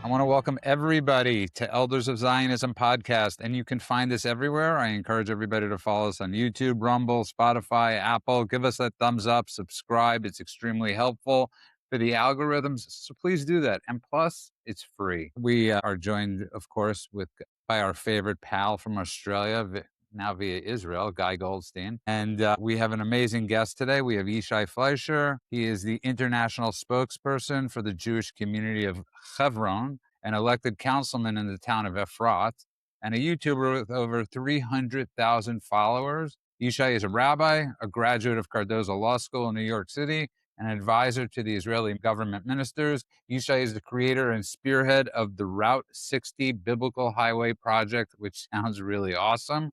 want to welcome everybody to Elders of Zionism podcast, and you can find this everywhere. I encourage everybody to follow us on YouTube, Rumble, Spotify, Apple. Give us that thumbs up, subscribe. It's extremely helpful for the algorithms, so please do that. And plus, it's free. We are joined, of course, by our favorite pal from Australia, now via Israel, Guy Goldstein. And we have an amazing guest today. We have Yishai Fleisher. He is the international spokesperson for the Jewish community of Hebron, an elected councilman in the town of Efrat, and a YouTuber with over 300,000 followers. Yishai is a rabbi, a graduate of Cardozo Law School in New York City, an advisor to the Israeli government ministers. Yishai is the creator and spearhead of the Route 60 Biblical Highway Project, which sounds really awesome.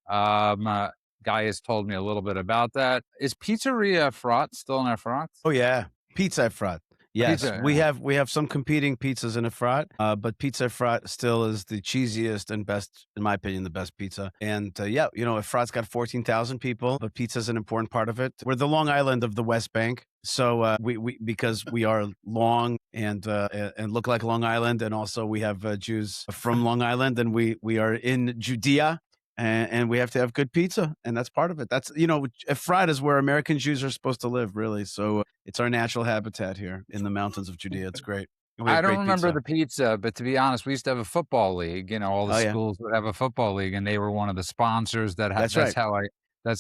Guy has told me a little bit about that. Is Pizzeria Efrat still in Efrat? Oh yeah, Pizza Efrat. Yes, Pizza, we have some competing pizzas in Efrat, but Pizza Efrat still is the cheesiest and best, in my opinion, the best pizza. And Efrat's got 14,000 people, but pizza is an important part of it. We're the Long Island of the West Bank, so we because we are long and look like Long Island, and also we have Jews from Long Island, and we are in Judea. And we have to have good pizza, and that's part of it. That's, Efrat is where American Jews are supposed to live, really. So it's our natural habitat here in the mountains of Judea. It's great. I don't remember the pizza, but to be honest, we used to have a football league. All the schools would have a football league, and they were one of the sponsors. That's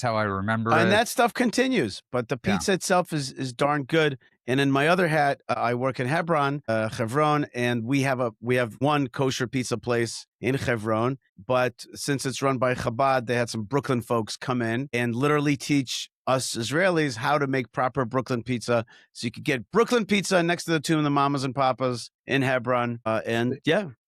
how I remember it. And that stuff continues, but the pizza itself is darn good. And in my other hat, I work in Hebron, and we have one kosher pizza place in Hebron. But since it's run by Chabad, they had some Brooklyn folks come in and literally teach us Israelis how to make proper Brooklyn pizza. So you could get Brooklyn pizza next to the tomb of the mamas and papas in Hebron.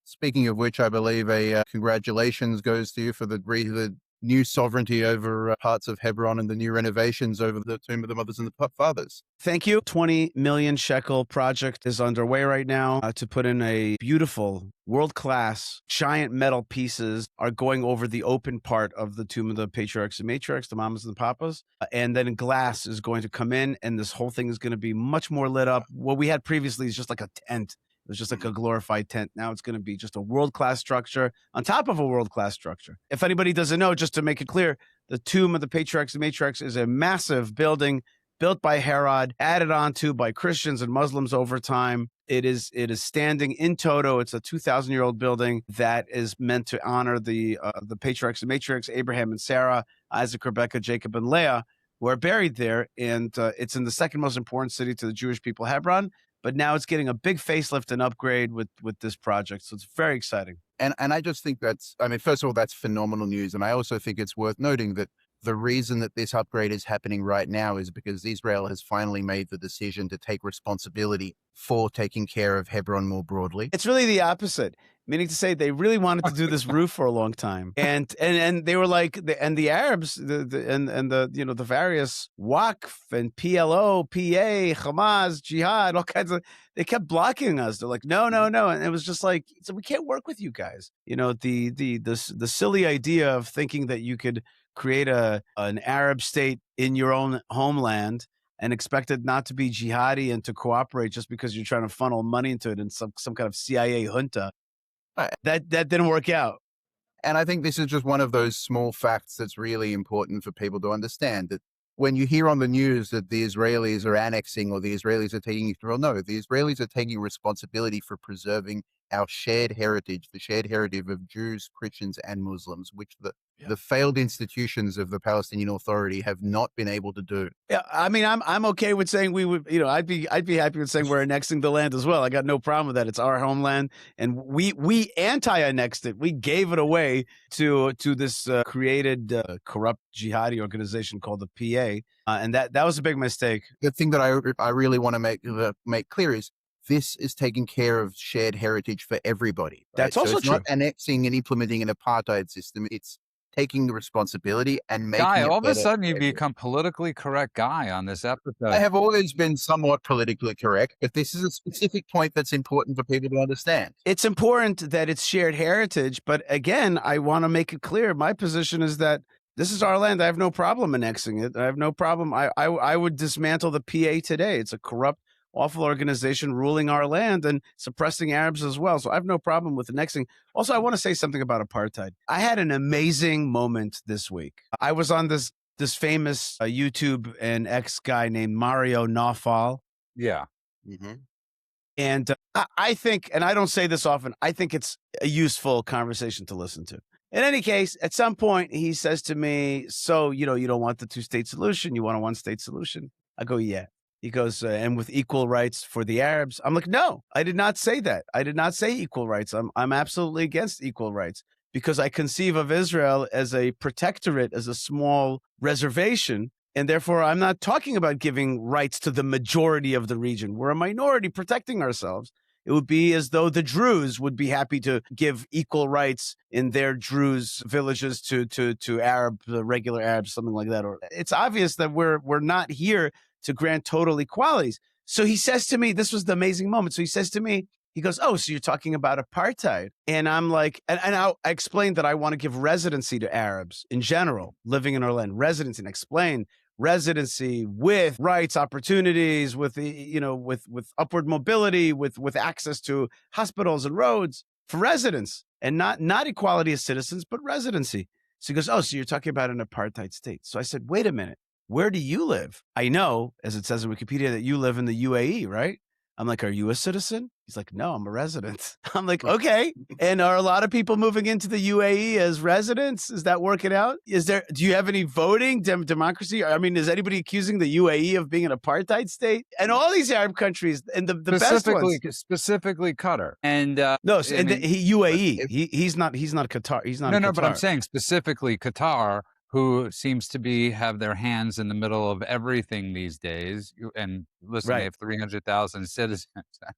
Speaking of which, I believe a congratulations goes to you for the new sovereignty over parts of Hebron and the new renovations over the tomb of the mothers and the fathers. Thank you. 20 million shekel project is underway right now to put in a beautiful, world-class, giant metal pieces are going over the open part of the tomb of the patriarchs and matriarchs, the mamas and the papas. And then glass is going to come in, and this whole thing is going to be much more lit up. What we had previously is just like a tent. It was just like a glorified tent. Now it's going to be just a world-class structure on top of a world-class structure. If anybody doesn't know, just to make it clear, the tomb of the patriarchs and matriarchs is a massive building built by Herod, added onto by Christians and Muslims over time. It is standing in toto. It's a 2,000-year-old building that is meant to honor the patriarchs and matriarchs, Abraham and Sarah, Isaac, Rebekah, Jacob, and Leah, who are buried there. And it's in the second most important city to the Jewish people, Hebron. But now it's getting a big facelift and upgrade with this project. So it's very exciting. And I just think first of all, that's phenomenal news. And I also think it's worth noting that the reason that this upgrade is happening right now is because Israel has finally made the decision to take responsibility for taking care of Hebron more broadly. It's really the opposite, meaning to say they really wanted to do this roof for a long time, and they were like, and the Arabs, the various Waqf and PLO, PA, Hamas, Jihad, all kinds of, they kept blocking us. They're like, no, and it was just like, so we can't work with you guys. The silly idea of thinking that you could create an Arab state in your own homeland and expect it not to be jihadi and to cooperate just because you're trying to funnel money into it in some kind of CIA junta. That didn't work out. And I think this is just one of those small facts that's really important for people to understand, that when you hear on the news that the Israelis are annexing or the Israelis are taking control, no, the Israelis are taking responsibility for preserving our shared heritage, the shared heritage of Jews, Christians, and Muslims, which the failed institutions of the Palestinian Authority have not been able to do. Yeah, I mean, I'm okay with saying we would, I'd be happy with saying we're annexing the land as well. I got no problem with that. It's our homeland, and we anti-annexed it. We gave it away to this created corrupt jihadi organization called the PA, and that was a big mistake. The thing that I really want to make clear is, this is taking care of shared heritage for everybody. Right? That's also so it's true. Not annexing and implementing an apartheid system. It's taking the responsibility and making Guy, it all of a better sudden you for everyone. become politically correct guy on this episode. I have always been somewhat politically correct, but this is a specific point that's important for people to understand. It's important that it's shared heritage, but again, I want to make it clear. My position is that this is our land. I have no problem annexing it. I have no problem. I would dismantle the PA today. It's a corrupt awful organization ruling our land and suppressing Arabs as well. So I have no problem with annexing. Also, I want to say something about apartheid. I had an amazing moment this week. I was on this famous YouTube and X guy named Mario Nawfal. Yeah. And I think, and I don't say this often, I think it's a useful conversation to listen to. In any case, at some point, he says to me, so, you don't want the two-state solution. You want a one-state solution? I go, yeah. He goes, and with equal rights for the Arabs. I'm like, no, I did not say that. I did not say equal rights. I'm absolutely against equal rights because I conceive of Israel as a protectorate, as a small reservation. And therefore, I'm not talking about giving rights to the majority of the region. We're a minority protecting ourselves. It would be as though the Druze would be happy to give equal rights in their Druze villages to Arab, regular Arabs, something like that. Or it's obvious that we're not here to grant total equalities. So he says to me, this was the amazing moment. So he says to me, he goes, oh, so you're talking about apartheid. And I'm like, and I explained that I want to give residency to Arabs in general, living in our land, residency, and explain residency with rights, opportunities, with with upward mobility, with access to hospitals and roads for residents, and not equality as citizens, but residency. So he goes, oh, so you're talking about an apartheid state. So I said, wait a minute, where do you live? I know, as it says in Wikipedia, that you live in the UAE, right? I'm like, are you a citizen? He's like, no, I'm a resident. I'm like, okay. And are a lot of people moving into the UAE as residents? Is that working out? Do you have any voting democracy? I mean, is anybody accusing the UAE of being an apartheid state? And all these Arab countries, and the best ones. Specifically Qatar. And no, UAE. He's not Qatar. He's not. No, but I'm saying specifically Qatar, who seems to have their hands in the middle of everything these days. And listen, They have 300,000 citizens.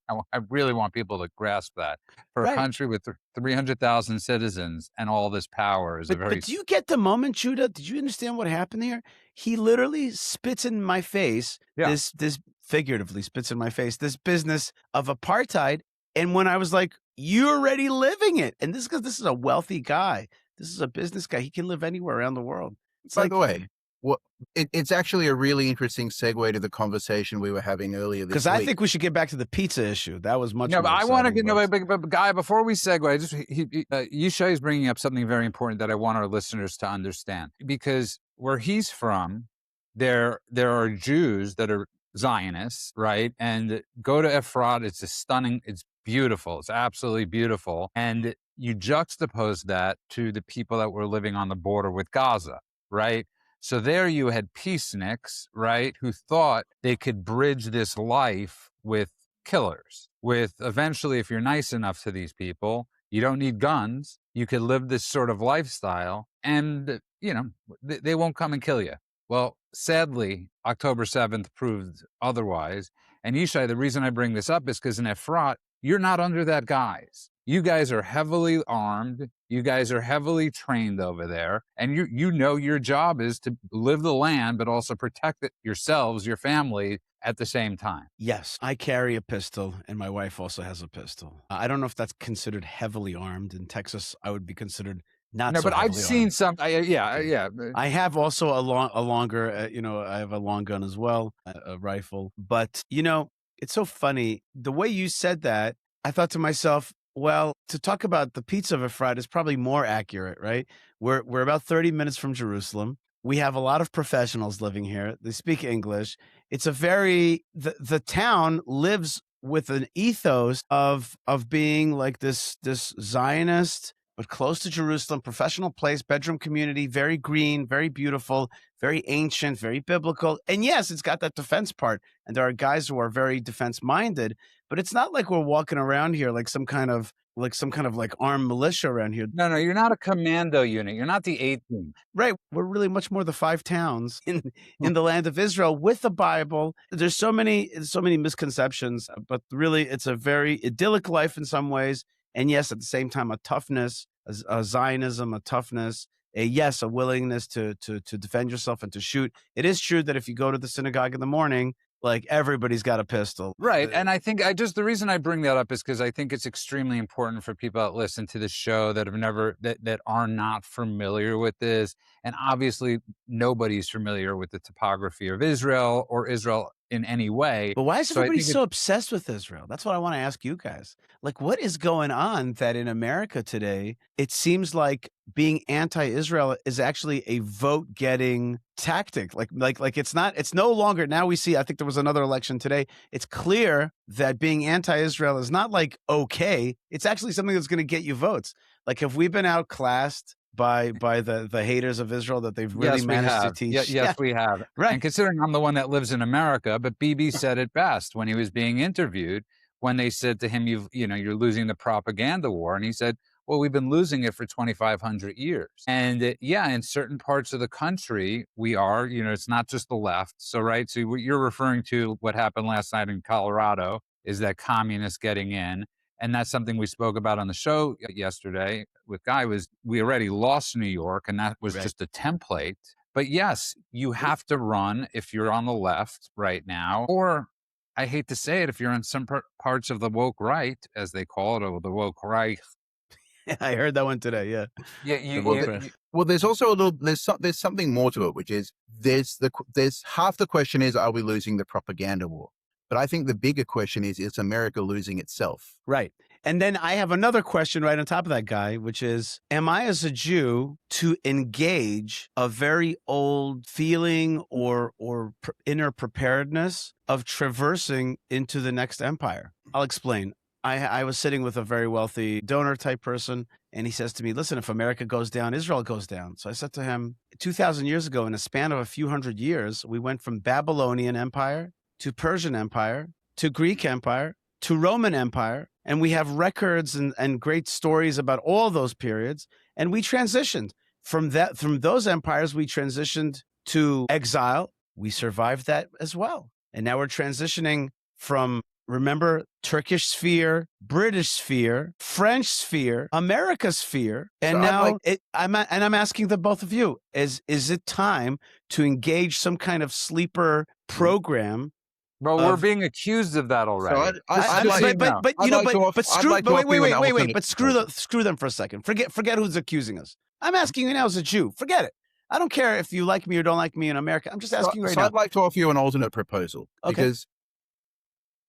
I really want people to grasp that. For a country with 300,000 citizens and all this power is But do you get the moment, Judah? Did you understand what happened here? He literally spits in my face, this figuratively spits in my face, this business of apartheid. And when I was like, you're already living it. And this is because this is a wealthy guy. This is a business guy. He can live anywhere around the world. By the way, it's actually a really interesting segue to the conversation we were having earlier this week. Because I think we should get back to the pizza issue. That was much more but I want to get but Guy, before we segue, Yishai is bringing up something very important that I want our listeners to understand. Because where he's from, there are Jews that are Zionists, right? And go to Efrat. It's beautiful. It's absolutely beautiful. And you juxtapose that to the people that were living on the border with Gaza, right? So there you had peaceniks, right, who thought they could bridge this life with killers, with eventually, if you're nice enough to these people, you don't need guns, you could live this sort of lifestyle and, they won't come and kill you. Well, sadly, October 7th proved otherwise. And Yishai, the reason I bring this up is because in Efrat, you're not under that guise. You guys are heavily armed. You guys are heavily trained over there. And your job is to live the land, but also protect yourselves, your family at the same time. Yes, I carry a pistol and my wife also has a pistol. I don't know if that's considered heavily armed. In Texas, I would be considered not so heavily armed. No, but I've seen some, yeah. I have also a longer, I have a long gun as well, a rifle. But, it's so funny. The way you said that, I thought to myself, well, to talk about the pizza of Efrat is probably more accurate, right? We're about 30 minutes from Jerusalem. We have a lot of professionals living here. They speak English. It's the town lives with an ethos of being like this Zionist, but close to Jerusalem, professional place, bedroom community, very green, very beautiful, very ancient, very biblical. And yes, it's got that defense part. And there are guys who are very defense minded, but it's not like we're walking around here like some kind of armed militia around here. No, you're not a commando unit. You're not the 8th team. Right. We're really much more the 5 towns in the land of Israel with the Bible. There's so many misconceptions, but really it's a very idyllic life in some ways. And yes, at the same time, a toughness, a Zionism, a toughness, a willingness to defend yourself and to shoot. It is true that if you go to the synagogue in the morning, like everybody's got a pistol. Right. And I think the reason I bring that up is because I think it's extremely important for people that listen to the show that are not familiar with this. And obviously nobody's familiar with the topography of Israel or Israel in any way. But why is So I everybody think so obsessed with Israel? That's what I want to ask you guys. Like, what is going on that in America today, it seems like being anti-Israel is actually a vote-getting tactic. Like it's no longer, now we see, I think there was another election today. It's clear that being anti-Israel is not like okay. It's actually something that's going to get you votes. Like, have we been outclassed by the haters of Israel that they've really yes, we managed to have. teach? Yes, we have. Right. And considering I'm the one that lives in America, but Bibi said it best when he was being interviewed, when they said to him, you're losing the propaganda war. And he said, well, we've been losing it for 2,500 years. And in certain parts of the country, we are, it's not just the left. So, right. So what you're referring to, what happened last night in Colorado, is that communists getting in. And that's something we spoke about on the show yesterday with Guy, was we already lost New York, and that was just a template. But yes, you have to run if you're on the left right now, or I hate to say it, if you're in some parts of the woke right, as they call it, or the woke right. I heard that one today. Yeah. Well, there's also a little, there's something more to it, which is there's half the question is, are we losing the propaganda war? But I think the bigger question is America losing itself? Right. And then I have another question right on top of that, Guy, which is, am I as a Jew to engage a very old feeling or inner preparedness of traversing into the next empire? I'll explain. I was sitting with a very wealthy donor type person, and he says to me, listen, if America goes down, Israel goes down. So I said to him, 2,000 years ago, in a span of a few hundred years, we went from Babylonian Empire to Persian Empire to Greek Empire to Roman Empire. And we have records and great stories about all those periods. And we transitioned from those empires. We transitioned to exile. We survived that as well. And now we're transitioning from, remember, Turkish sphere, British sphere, French sphere, America's sphere. And so I'm asking the both of you, is it time to engage some kind of sleeper program? Well, we're being accused of that already. Screw them for a second. Forget who's accusing us. I'm asking you now as a Jew. Forget it. I don't care if you like me or don't like me in America. I'm just asking now. I'd like to offer you an alternate proposal. Okay. Because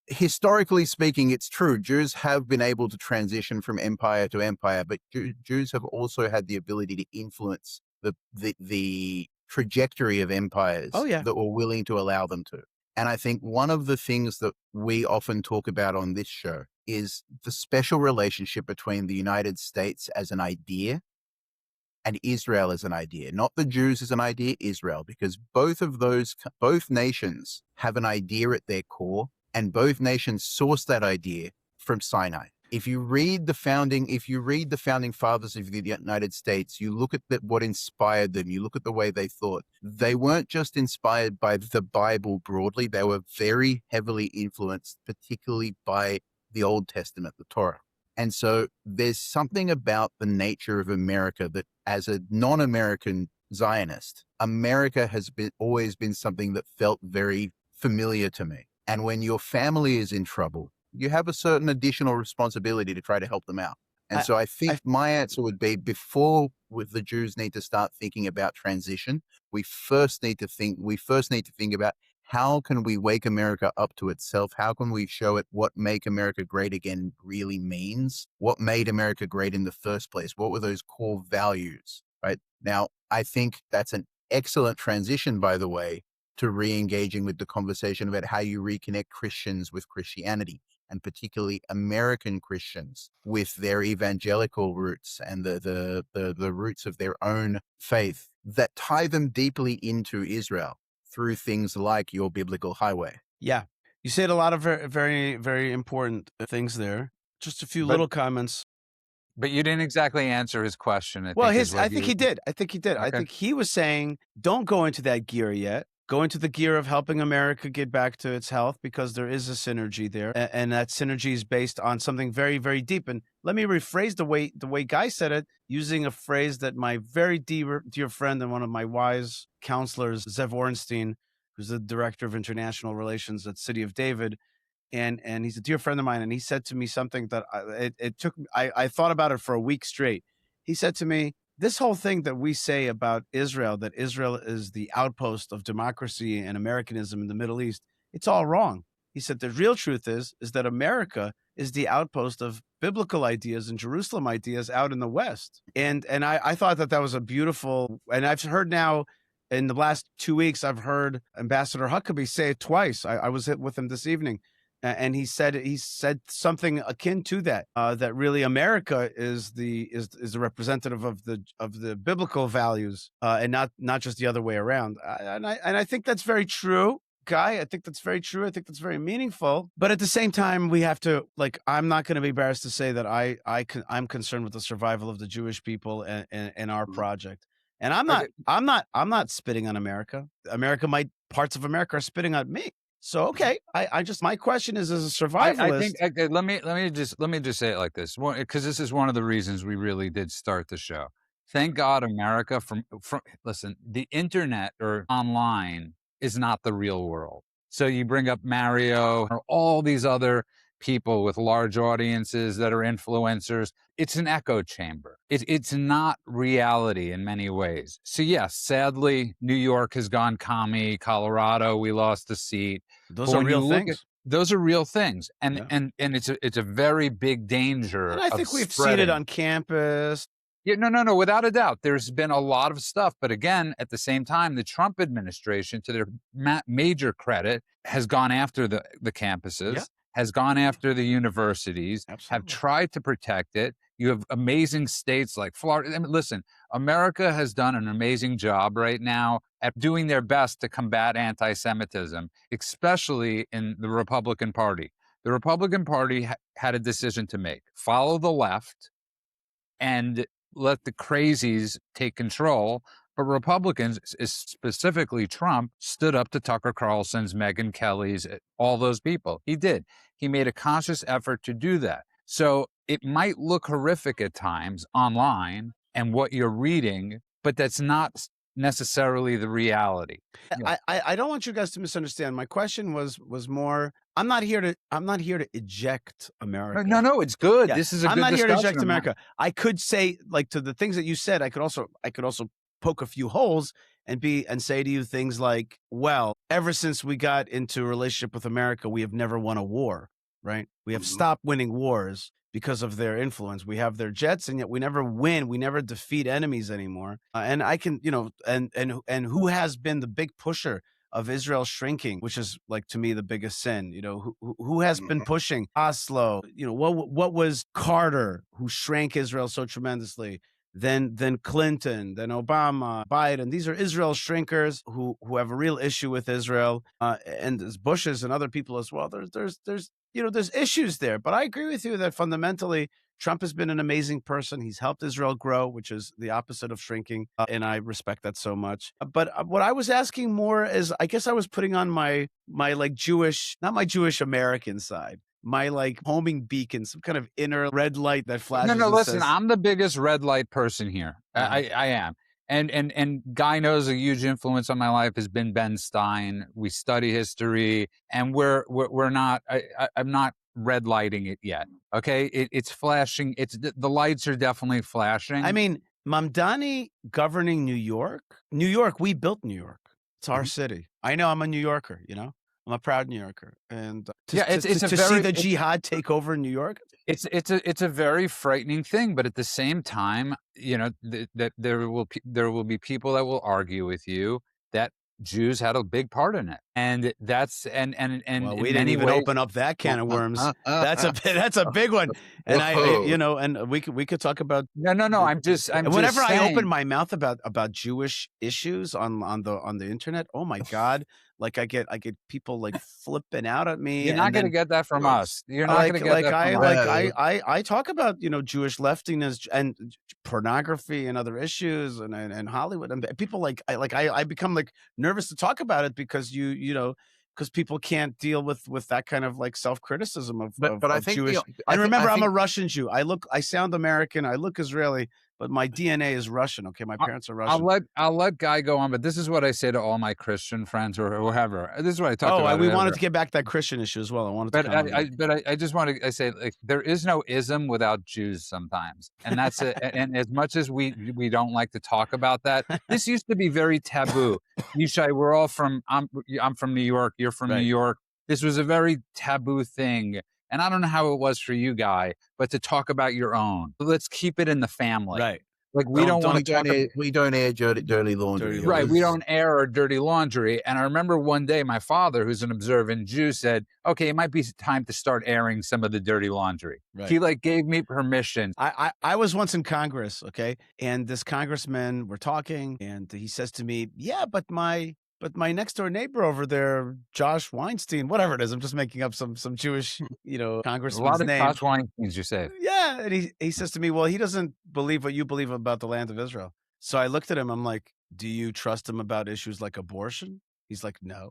historically speaking, it's true. Jews have been able to transition from empire to empire, but Jews have also had the ability to influence the trajectory of empires that were willing to allow them to. And I think one of the things that we often talk about on this show is the special relationship between the United States as an idea and Israel as an idea, not the Jews as an idea, Israel, because both nations have an idea at their core, and both nations source that idea from Sinai. If you read the founding fathers of the United States, you look at what inspired them, you look at the way they thought. They weren't just inspired by the Bible broadly, they were very heavily influenced, particularly by the Old Testament, the Torah. And so there's something about the nature of America that, as a non-American Zionist, America has always been something that felt very familiar to me. And when your family is in trouble, you have a certain additional responsibility to try to help them out. And so I think my answer would be, before the Jews need to start thinking about transition, we first need to think about, how can we wake America up to itself? How can we show it what make America great again really means? What made America great in the first place? What were those core values, right? Now, I think that's an excellent transition, by the way, to re-engaging with the conversation about how you reconnect Christians with Christianity, and particularly American Christians with their evangelical roots and the roots of their own faith that tie them deeply into Israel through things like your biblical highway. Yeah. You said a lot of very, very, very important things there. Just a few little comments. But you didn't exactly answer his question. I think he did. Okay. I think he was saying, don't go into that gear yet. Go into the gear of helping America get back to its health, because there is a synergy there. And that synergy is based on something very, very deep. And let me rephrase the way Guy said it, using a phrase that my very dear friend and one of my wise counselors, Zev Orenstein, who's the director of international relations at City of David, and he's a dear friend of mine. And he said to me something that I thought about it for a week straight. He said to me, this whole thing that we say about Israel, that Israel is the outpost of democracy and Americanism in the Middle East, It's all wrong. He said the real truth is that America is the outpost of biblical ideas and Jerusalem ideas out in the West. And I thought that was a beautiful, and I've heard now in the last 2 weeks, I've heard Ambassador Huckabee say it twice. I was with him this evening, and he said something akin to that, that really America is the representative of the biblical values, and not just the other way around. And I think that's very true. Guy, I think that's very true. I think that's very meaningful. But at the same time, we have to, like, I'm not going to be embarrassed to say that I'm concerned with the survival of the Jewish people and our project. And Okay. I'm not spitting on America. Parts of America are spitting on me. So, okay. I just, my question is, as a survivalist. I think okay, let me just say it like this, because this is one of the reasons we really did start the show. Thank God, America from listen, the internet or online is not the real world. So you bring up Mario or all these other people with large audiences that are influencers. It's an echo chamber. It's not reality in many ways. So yes, sadly, New York has gone commie. Colorado, we lost a seat. Those But are when you real look at things. those are real things, and Yeah. and it's a very big danger. And I of think we've seen spreading. it on campus. Yeah, no, without a doubt, there's been a lot of stuff. But again, at the same time, the Trump administration, to their major credit, has gone after the campuses, Yeah. has gone after the universities, have Absolutely. tried to protect it. You have amazing states like Florida. I mean, listen, America has done an amazing job right now at doing their best to combat anti-Semitism, especially in the Republican Party. The Republican Party had a decision to make: follow the left and let the crazies take control. But Republicans, specifically Trump, stood up to Tucker Carlson's, Megyn Kelly's, all those people. He did. He made a conscious effort to do that. So it might look horrific at times online and what you're reading, but that's not necessarily the reality. Yeah. I don't want you guys to misunderstand. My question was more, I'm not here to eject America. No, it's good. Yeah, This is a I'm good not here to discussion. eject America. I could say, like, to the things that you said, I could also poke a few holes and say to you things like, well, ever since we got into a relationship with America, we have never won a war, right? We have stopped winning wars because of their influence. We have their jets, and yet we never win. We never defeat enemies anymore. And I can, and who has been the big pusher of Israel shrinking, which is, like, to me, the biggest sin? Who has been pushing Oslo? What was Carter, who shrank Israel so tremendously? Then Clinton, then Obama, Biden. These are Israel shrinkers who have a real issue with Israel, and there's Bushes and other people as well. There's issues there, but I agree with you that fundamentally Trump has been an amazing person. He's helped Israel grow, which is the opposite of shrinking, and I respect that so much. But what I was asking more is, I guess I was putting on my like Jewish, not my Jewish American side, my like homing beacon, some kind of inner red light that flashes. No, and listen, says, I'm the biggest red light person here. Uh-huh. I am. And Guy knows a huge influence on my life has been Ben Stein. We study history, and we're not. I'm not red lighting it yet. Okay, it's flashing. The lights are definitely flashing. I mean, Mamdani governing New York. New York, we built New York. It's our city. I know. I'm a New Yorker. I'm a proud New Yorker, and to see the jihad take over New York. It's a very frightening thing, but at the same time, that there will be people that will argue with you that Jews had a big part in it, and that's and well, we in didn't many even ways, open up that can of worms. That's a big one, and and we could talk about. No. I'm whenever just I open my mouth about Jewish issues on the internet, oh my God. Like I get people like flipping out at me. You're not going to get that from us. You're not going to get that from us. I talk about Jewish leftiness and pornography and other issues and Hollywood, and people I become like nervous to talk about it because because people can't deal with that kind of like self-criticism of I think Jewish. And remember, I'm a Russian Jew. I sound American. I look Israeli. but my DNA is Russian. Okay, my parents are I'll Russian. let Guy go on, but this is what I say to all my Christian friends or whoever. This is what I talked about. We wanted to get back to that Christian issue as well. I wanted to comment. I just want to say, like, there is no ism without Jews sometimes, and that's it. And as much as we don't like to talk about that, this used to be very taboo. Yishai, we're all from. I'm from New York. You're from New Right. York. This was a very taboo thing, and I don't know how it was for you, Guy, but to talk about your own. Let's keep it in the family. Right. Like, we don't want to talk. We don't air dirty laundry. Dirty Right, we was- don't air our dirty laundry. And I remember one day my father, who's an observant Jew, said, okay, it might be time to start airing some of the dirty laundry. Right. He like gave me permission. I was once in Congress, okay, and this congressman, we're talking, and he says to me, "Yeah, but my next door neighbor over there, Josh Weinstein, whatever it is, I'm just making up some Jewish, A congressman's lot of name." Josh Weinsteins, you say. Yeah, and he says to me, "Well, he doesn't believe what you believe about the land of Israel." So I looked at him. I'm like, "Do you trust him about issues like abortion?" He's like, "No."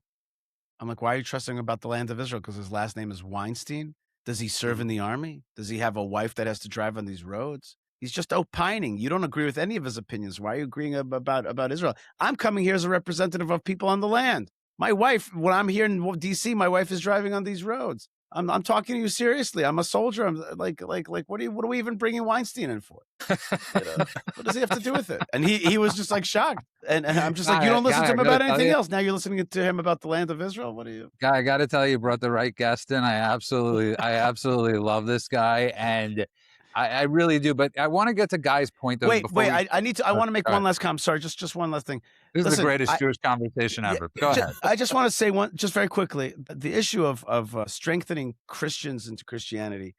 I'm like, "Why are you trusting him about the land of Israel? Because his last name is Weinstein? Does he serve in the army? Does he have a wife that has to drive on these roads?" He's just opining. You don't agree with any of his opinions. Why are you agreeing about Israel? I'm coming here as a representative of people on the land. My wife, when I'm here in D.C., my wife is driving on these roads. I'm talking to you seriously. I'm a soldier. I'm like, what are we even bringing Weinstein in for? What does he have to do with it? And he was just like shocked. And I'm just like, you don't listen to him about anything else. Now you're listening to him about the land of Israel. What are you? Guy, I got to tell you, brought the right guest in. I absolutely love this guy, and I really do. But I want to get to Guy's point. Wait. I want to make one last comment. Sorry, just one last thing. This is Listen, the greatest Jewish conversation ever. Go ahead. I just want to say just very quickly, the issue of strengthening Christians into Christianity.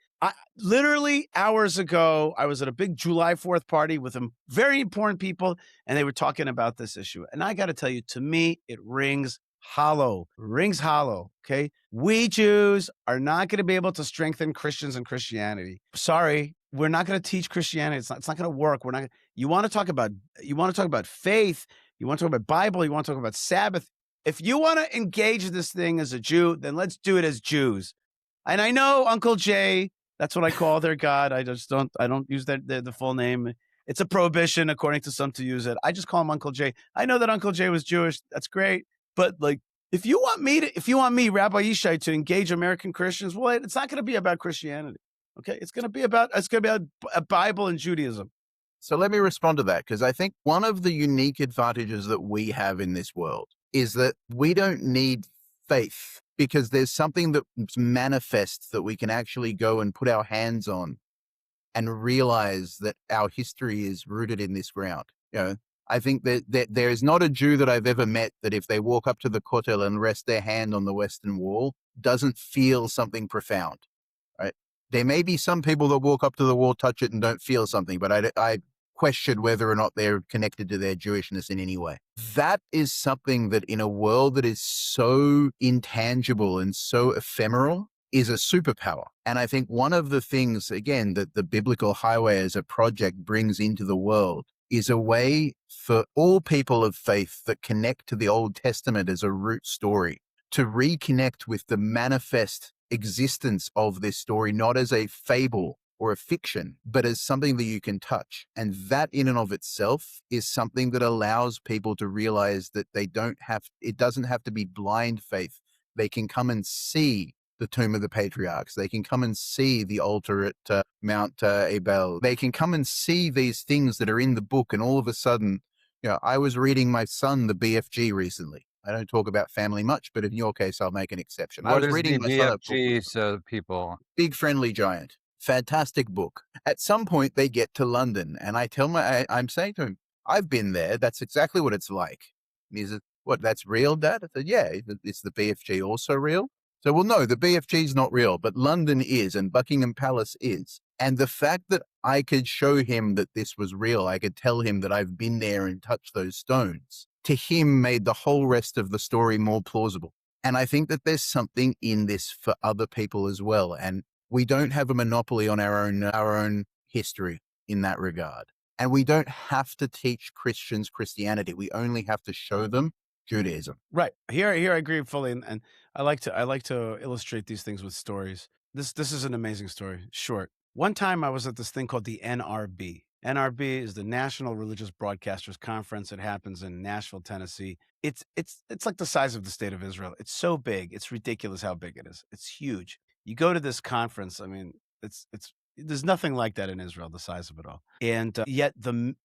Literally hours ago, I was at a big July 4th party with some very important people, and they were talking about this issue. And I got to tell you, to me, it rings hollow. Okay, we Jews are not going to be able to strengthen Christians and Christianity. Sorry, we're not going to teach Christianity. It's not going to work. We're not. You want to talk about faith. You want to talk about Bible. You want to talk about Sabbath. If you want to engage this thing as a Jew, then let's do it as Jews. And I know Uncle Jay. That's what I call their God. I don't use the full name. It's a prohibition, according to some, to use it. I just call him Uncle Jay. I know that Uncle Jay was Jewish. That's great. But like, if you want me, Rabbi Yishai, to engage American Christians, well, it's not going to be about Christianity. Okay, it's going to be about a Bible and Judaism. So let me respond to that, because I think one of the unique advantages that we have in this world is that we don't need faith, because there's something that's manifest that we can actually go and put our hands on and realize that our history is rooted in this ground. I think that there is not a Jew that I've ever met that if they walk up to the Kotel and rest their hand on the Western Wall doesn't feel something profound, right? There may be some people that walk up to the wall, touch it, and don't feel something, but I question whether or not they're connected to their Jewishness in any way. That is something that in a world that is so intangible and so ephemeral is a superpower. And I think one of the things, again, that the Biblical Highway as a project brings into the world is a way for all people of faith that connect to the Old Testament as a root story to reconnect with the manifest existence of this story, not as a fable or a fiction, but as something that you can touch. And that in and of itself is something that allows people to realize that it doesn't have to be blind faith. They can come and see the tomb of the patriarchs. They can come and see the altar at Mount Ebal. They can come and see these things that are in the book. And all of a sudden, I was reading my son, the BFG, recently. I don't talk about family much, but in your case, I'll make an exception. I was reading the BFG, so people. Big Friendly Giant. Fantastic book. At some point, they get to London, and I'm saying to him, I've been there. That's exactly what it's like. And he said, what, that's real, Dad? I said, yeah. Is the BFG also real? So, well, no, the BFG is not real, but London is, and Buckingham Palace is. And the fact that I could show him that this was real, I could tell him that I've been there and touched those stones, to him made the whole rest of the story more plausible. And I think that there's something in this for other people as well. And we don't have a monopoly on our own history in that regard. And we don't have to teach Christians Christianity. We only have to show them Judaism. Right. Here I agree fully. And I like to illustrate these things with stories. This is an amazing story. Short. One time I was at this thing called the NRB. NRB is the National Religious Broadcasters Conference. It happens in Nashville, Tennessee. It's like the size of the state of Israel. It's so big. It's ridiculous how big it is. It's huge. You go to this conference, I mean, it's there's nothing like that in Israel, the size of it all. And yet in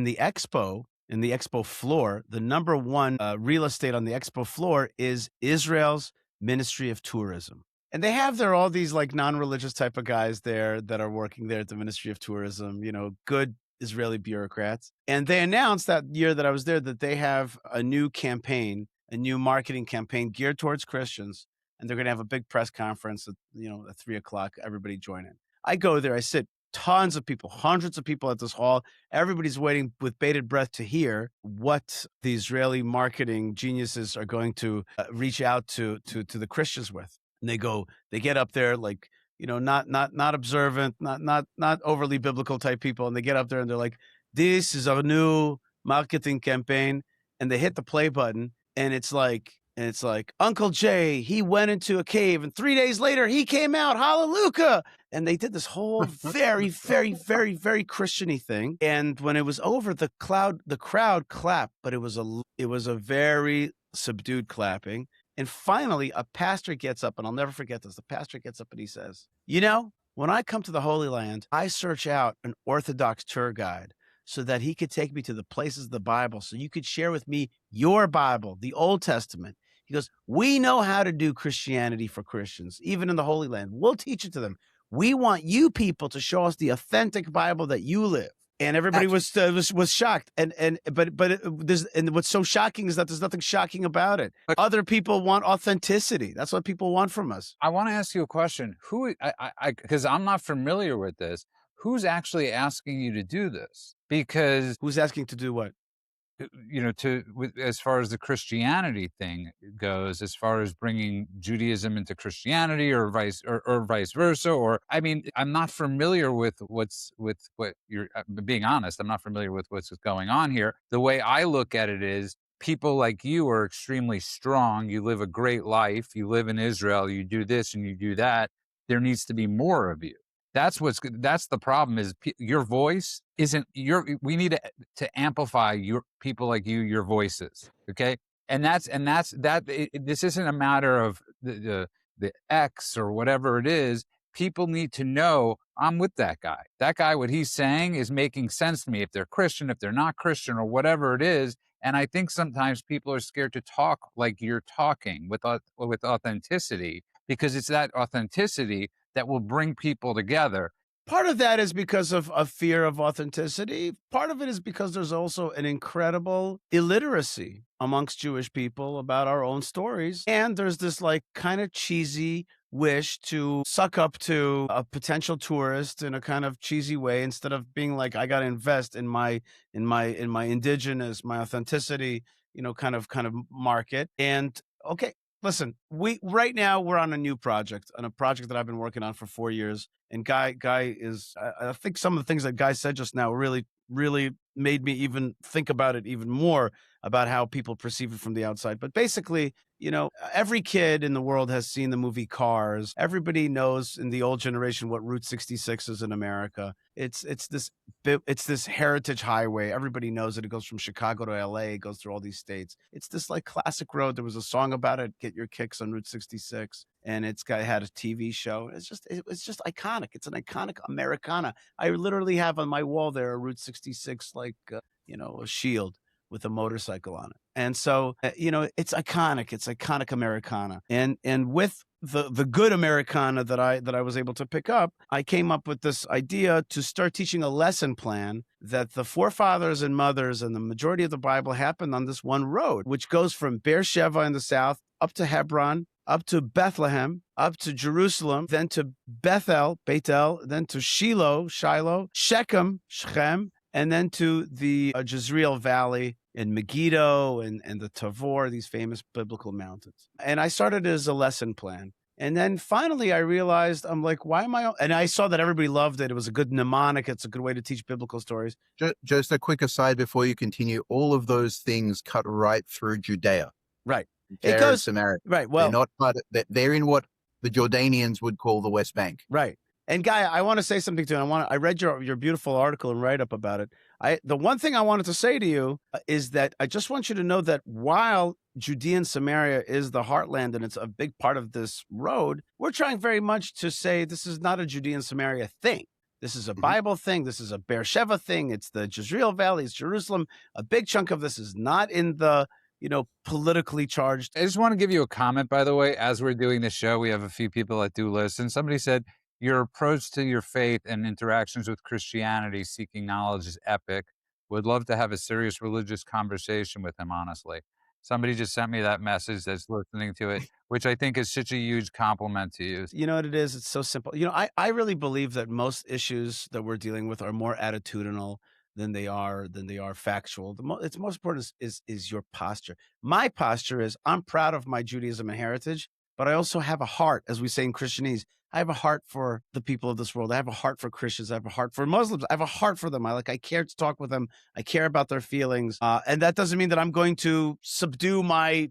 the expo floor, the number one real estate on the expo floor is Israel's Ministry of Tourism. And they have there all these like non-religious type of guys there that are working there at the Ministry of Tourism, good Israeli bureaucrats. And they announced that year that I was there that they have a new campaign, a new marketing campaign geared towards Christians. And they're going to have a big press conference at 3:00. Everybody join in. I go there, I sit, tons of people, hundreds of people at this hall. Everybody's waiting with bated breath to hear what the Israeli marketing geniuses are going to reach out to the Christians with. And they get up there like, not observant, not overly biblical type people. And they get up there and they're like, this is our new marketing campaign. And they hit the play button and it's like, Uncle Jay, he went into a cave and 3 days later he came out. Hallelujah. And they did this whole very, very, very, very Christian-y thing. And when it was over, the crowd clapped, but it was a very subdued clapping. And finally, a pastor gets up, and I'll never forget this. The pastor gets up and he says, when I come to the Holy Land, I search out an Orthodox tour guide so that he could take me to the places of the Bible, so you could share with me your Bible, the Old Testament. He goes, we know how to do Christianity for Christians, even in the Holy Land. We'll teach it to them. We want you people to show us the authentic Bible that you live. And everybody was shocked. But what's so shocking is that there's nothing shocking about it. Other people want authenticity. That's what people want from us. I want to ask you a question. Because I'm not familiar with this. Who's actually asking you to do this? Because who's asking to do what? As far as the Christianity thing goes, as far as bringing Judaism into Christianity or vice versa, or I mean, I'm not familiar with what you're being honest. I'm not familiar with what's going on here. The way I look at it is people like you are extremely strong. You live a great life. You live in Israel. You do this and you do that. There needs to be more of you. That's the problem is your voice isn't we need to amplify your people like your voices. Okay. And this isn't a matter of the X or whatever it is. People need to know I'm with that guy. What he's saying is making sense to me. If they're Christian, if they're not Christian or whatever it is. And I think sometimes people are scared to talk like you're talking with authenticity, because it's that authenticity that will bring people together. Part of that is because of a fear of authenticity. Part of it is because there's also an incredible illiteracy amongst Jewish people about our own stories. And there's this like kind of cheesy wish to suck up to a potential tourist in a kind of cheesy way, instead of being like, I got to invest in my indigenous, my authenticity, kind of market. And okay, listen, right now we're on a project that I've been working on for 4 years. And Guy is, I think some of the things that Guy said just now really, really made me even think about it even more, about how people perceive it from the outside. But basically, every kid in the world has seen the movie Cars. Everybody knows in the old generation what Route 66 is in America. It's this heritage highway. Everybody knows it. It goes from Chicago to LA. It goes through all these states. It's this like classic road. There was a song about it, Get Your Kicks on Route 66. And it had a TV show. It's just iconic. It's an iconic Americana. I literally have on my wall there a Route 66, like, a shield with a motorcycle on it. And so, it's iconic. It's iconic Americana. And with the good Americana that I was able to pick up, I came up with this idea to start teaching a lesson plan that the forefathers and mothers and the majority of the Bible happened on this one road, which goes from Beersheba in the south up to Hebron, up to Bethlehem, up to Jerusalem, then to Bethel, then to Shiloh, Shechem, and then to the Jezreel Valley in Megiddo and the Tavor, these famous biblical mountains. And I started as a lesson plan. And then finally I realized, I'm like, why am I? And I saw that everybody loved it. It was a good mnemonic. It's a good way to teach biblical stories. Just a quick aside before you continue. All of those things cut right through Judea. Right. It goes Samaria. Right. Well, they're in what the Jordanians would call the West Bank. Right. And Guy, I want to say something to you. I read your beautiful article and write up about it. The one thing I wanted to say to you is that I just want you to know that while Judea and Samaria is the heartland and it's a big part of this road, we're trying very much to say this is not a Judea and Samaria thing. This is a Bible thing. This is a Beersheba thing. It's the Jezreel Valley. It's Jerusalem. A big chunk of this is not in the politically charged. I just want to give you a comment, by the way. As we're doing this show, we have a few people that do listen. Somebody said, your approach to your faith and interactions with Christianity, seeking knowledge, is epic. Would love to have a serious religious conversation with him, honestly. Somebody just sent me that message that's listening to it, which I think is such a huge compliment to you. You know what it is? It's so simple. I really believe that most issues that we're dealing with are more attitudinal than they are factual. It's most important is your posture. My posture is I'm proud of my Judaism and heritage, but I also have a heart, as we say in Christianese. I have a heart for the people of this world. I have a heart for Christians. I have a heart for Muslims. I have a heart for them. I care to talk with them. I care about their feelings. And that doesn't mean that I'm going to subdue my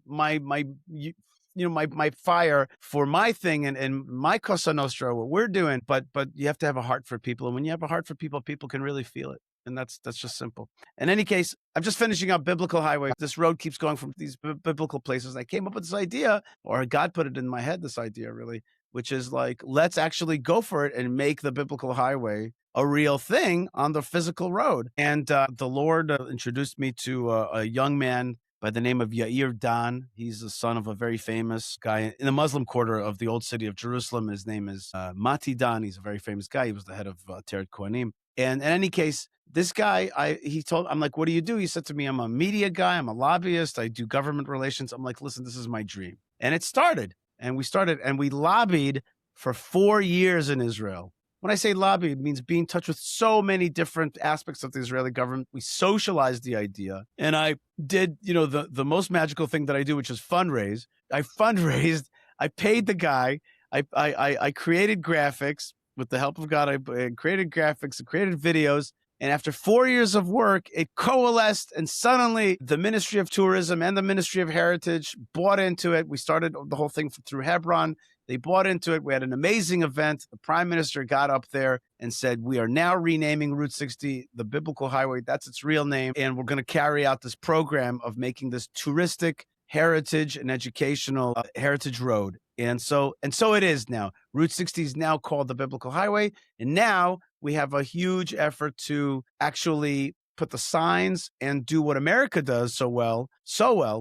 fire for my thing and my Cosa Nostra, what we're doing. But you have to have a heart for people. And when you have a heart for people, people can really feel it. And that's just simple. In any case, I'm just finishing up Biblical Highway. This road keeps going from these biblical places. I came up with this idea, or God put it in my head, this idea really, which is like, let's actually go for it and make the Biblical Highway a real thing on the physical road. And the Lord introduced me to a young man by the name of Yair Dan. He's the son of a very famous guy in the Muslim quarter of the old city of Jerusalem. His name is Mati Dan. He's a very famous guy. He was the head of Teret Kohanim. And in any case, this guy, I'm like, what do you do? He said to me, I'm a media guy. I'm a lobbyist. I do government relations. I'm like, listen, this is my dream. And it started. And we lobbied for 4 years in Israel. When I say lobby, it means be in touch with so many different aspects of the Israeli government. We socialized the idea. And I did, the most magical thing that I do, which is fundraise. I fundraised. I paid the guy. I created graphics with the help of God. I created graphics and created videos. And after 4 years of work, it coalesced, and suddenly the Ministry of Tourism and the Ministry of Heritage bought into it. We started the whole thing through Hebron. They bought into it. We had an amazing event. The Prime Minister got up there and said, we are now renaming Route 60 the Biblical Highway. That's its real name. And we're going to carry out this program of making this touristic, heritage, and educational heritage road. And so it is now. Route 60 is now called the Biblical Highway. And now we have a huge effort to actually put the signs and do what America does so well,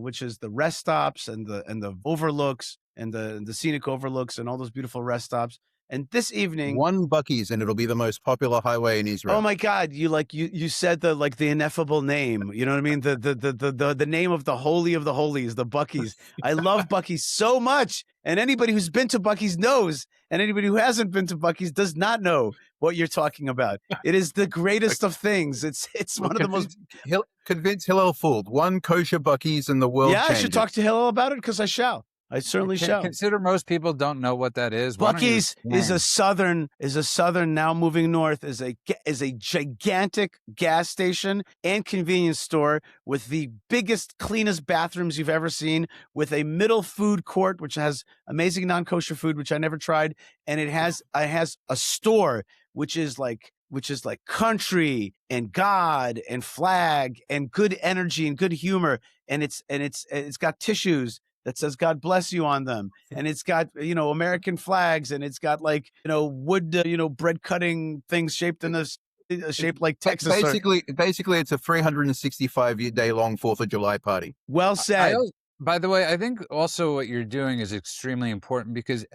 which is the rest stops and the overlooks and the scenic overlooks and all those beautiful rest stops. And this evening, one Buc-ee's, and it'll be the most popular highway in Israel. Oh my God! You said the ineffable name. You know what I mean? The name of the holy of the holies, the Buc-ee's. I love Buc-ee's so much, and anybody who's been to Buc-ee's knows, and anybody who hasn't been to Buc-ee's does not know what you're talking about. It is the greatest of things. It's one of the most. Convince Hillel fooled. One kosher Buc-ee's in the world. Yeah, I should talk to Hillel about it because I shall. I certainly shall. Consider most people don't know what that is. Buc-ee's is a southern now moving north is a gigantic gas station and convenience store with the biggest, cleanest bathrooms you've ever seen, with a middle food court which has amazing non-kosher food which I never tried, and it has a store which is like country and God and flag and good energy and good humor, and it's got tissues that says God bless you on them, and it's got American flags, and it's got wood bread cutting things shaped in a shape like Texas. Basically, it's a 365-day long 4th of July party. Well said. By the way, I think also what you're doing is extremely important, because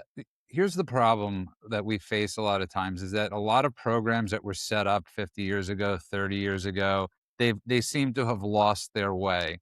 here's the problem that we face a lot of times is that a lot of programs that were set up 50 years ago, 30 years ago, they seem to have lost their way.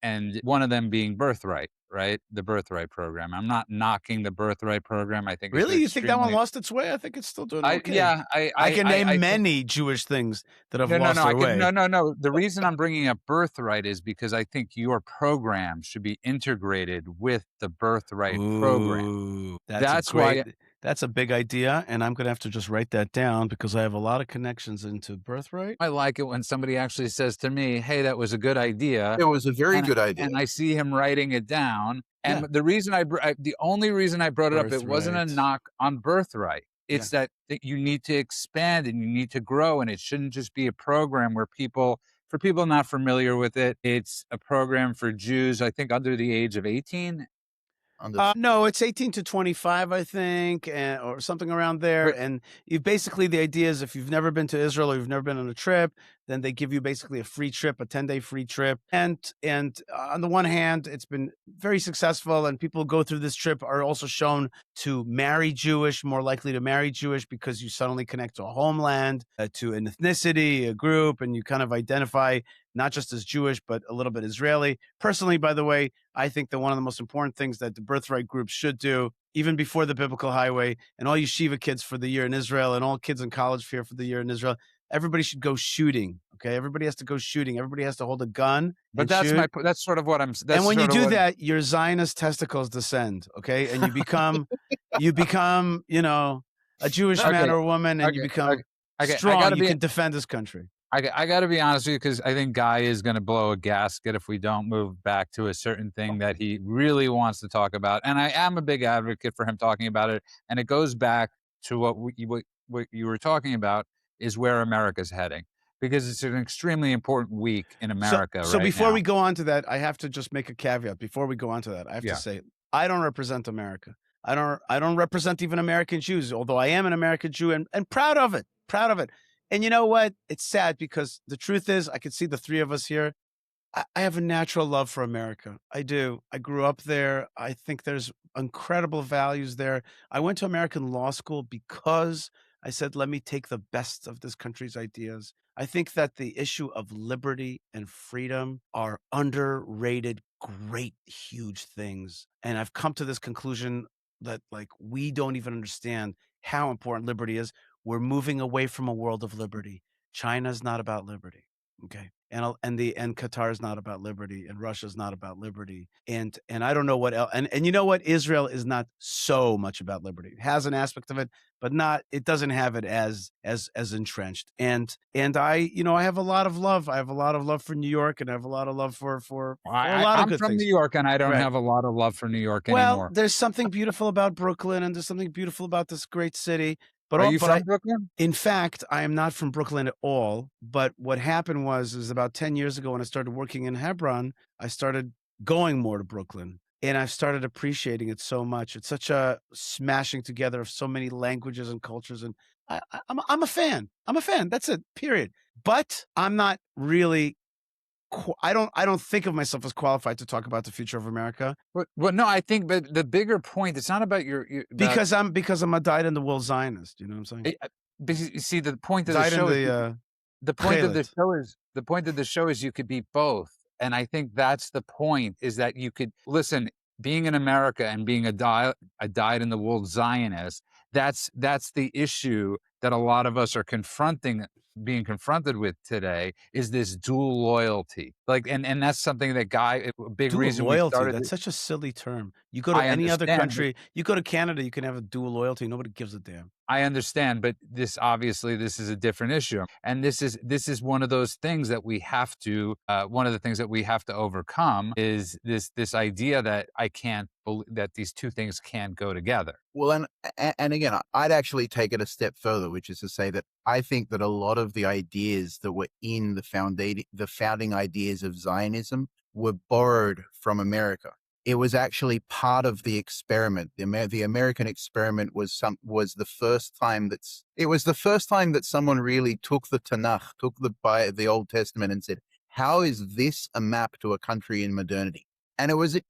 And one of them being Birthright, right? The Birthright program. I'm not knocking the Birthright program. I think really, you think that one lost its way? I think it's still doing okay. I can name many Jewish things that have lost their way. No. The reason I'm bringing up Birthright is because I think your program should be integrated with the Birthright program. That's why. That's a big idea, and I'm going to have to just write that down because I have a lot of connections into Birthright. I like it when somebody actually says to me, hey, that was a good idea. It was a very good idea. And I see him writing it down. And the reason the only reason I brought it up, it wasn't a knock on Birthright. It's that you need to expand and you need to grow, and it shouldn't just be a program where for people not familiar with it, it's a program for Jews, I think under the age of 18. No, it's 18 to 25, I think, or something around there. But And you basically, the idea is if you've never been to Israel or you've never been on a trip, then they give you basically a free trip, a 10-day free trip. And on the one hand, it's been very successful, and people who go through this trip are also shown to marry Jewish, more likely to marry Jewish because you suddenly connect to a homeland, to an ethnicity, a group, and you kind of identify not just as Jewish, but a little bit Israeli. Personally, by the way, I think that one of the most important things that the birthright groups should do, even before the biblical highway, and all yeshiva kids for the year in Israel, and all kids in college here for the year in Israel, everybody should go shooting. Okay, everybody has to go shooting. Everybody has to hold a gun and shoot. that's sort of what I'm. That's And when you sort of do what, that, your Zionist testicles descend. Okay, and you become, a Jewish man okay, or woman, and you okay, become okay. strong. You can defend this country. I got to be honest with you, because I think Guy is going to blow a gasket if we don't move back to a certain thing that he really wants to talk about. And I am a big advocate for him talking about it. And it goes back to what you were talking about, is where America's heading, because it's an extremely important week in America So right before now. we go on to that, I have to just make a caveat. Before we go on to that, I have to say, I don't represent America. I don't represent even American Jews, although I am an American Jew and proud of it. Proud of it. And you know what? It's sad because the truth is, I can see the three of us here. I have a natural love for America. I do. I grew up there. I think there's incredible values there. I went to American law school because I said, let me take the best of this country's ideas. I think that the issue of liberty and freedom are underrated, great, huge things. And I've come to this conclusion that, like, we don't even understand how important liberty is. We're moving away from a world of liberty. China's not about liberty. Okay. And Qatar is not about liberty, and Russia's not about liberty. And I don't know what else. And you know what? Israel is not so much about liberty. It has an aspect of it, but it doesn't have it as entrenched. And I have a lot of love. I have a lot of love for New York, and I have a lot of love for a lot of I'm good from things. New York, and I don't Right. have a lot of love for New York Well, anymore. there's something beautiful about Brooklyn, and there's something beautiful about this great city. But Are you from Brooklyn? in fact, I am not from Brooklyn at all. But what happened is about 10 years ago when I started working in Hebron, I started going more to Brooklyn, and I've started appreciating it so much. It's such a smashing together of so many languages and cultures, and I'm a fan. I'm a fan. That's it. Period. But I'm not really. I don't think of myself as qualified to talk about the future of America. Well, no, I think, but the bigger point, it's not about Because I'm a dyed-in-the-wool Zionist. You know what I'm saying? But you see, the point of the Dyed in show is the the point of the Chelet. show is the point of the show is you could be both. And I think that's the point, is that you could listen, being in America and being a dyed in the wool Zionist, that's the issue that a lot of us are being confronted with today, is this dual loyalty. Like, and that's something that a big Dual reason we loyalty. started. That's such a silly term. You go to I any other understand, but country, you go to Canada, you can have a dual loyalty. Nobody gives a damn. I understand, but this is a different issue, and this is one of those things that we have to. One of the things that we have to overcome is this idea that that these two things can't go together. Well, and again, I'd actually take it a step further, which is to say that I think that a lot of the ideas that were in the founding ideas of Zionism were borrowed from America. It was actually part of the experiment. The American experiment was the first time that someone really took the Tanakh, took the Old Testament, and said, "How is this a map to a country in modernity?" And the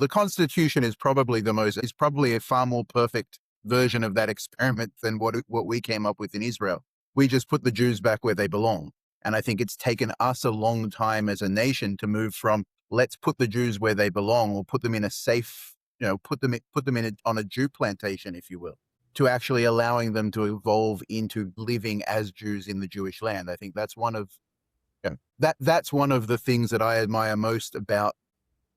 Constitution is probably a far more perfect version of that experiment than what we came up with in Israel. We just put the Jews back where they belong. And I think it's taken us a long time as a nation to move from, let's put the Jews where they belong, or put them in a safe, put them on a Jew plantation, if you will, to actually allowing them to evolve into living as Jews in the Jewish land. I think that's one of the things that I admire most about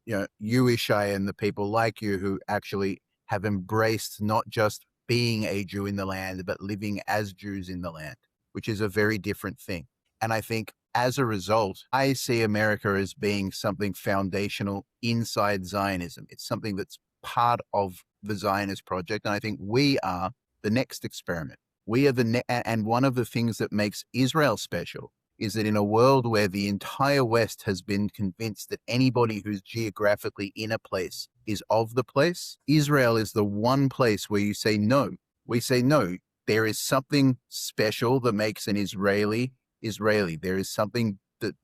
you, Yishai, and the people like you who actually have embraced not just being a Jew in the land, but living as Jews in the land, which is a very different thing. And I think as a result, I see America as being something foundational inside Zionism. It's something that's part of the Zionist project. And I think we are the next experiment. We are and one of the things that makes Israel special is that in a world where the entire West has been convinced that anybody who's geographically in a place is of the place, Israel is the one place where you say no. We say no. There is something special that makes an Israeli Israeli. There is something that,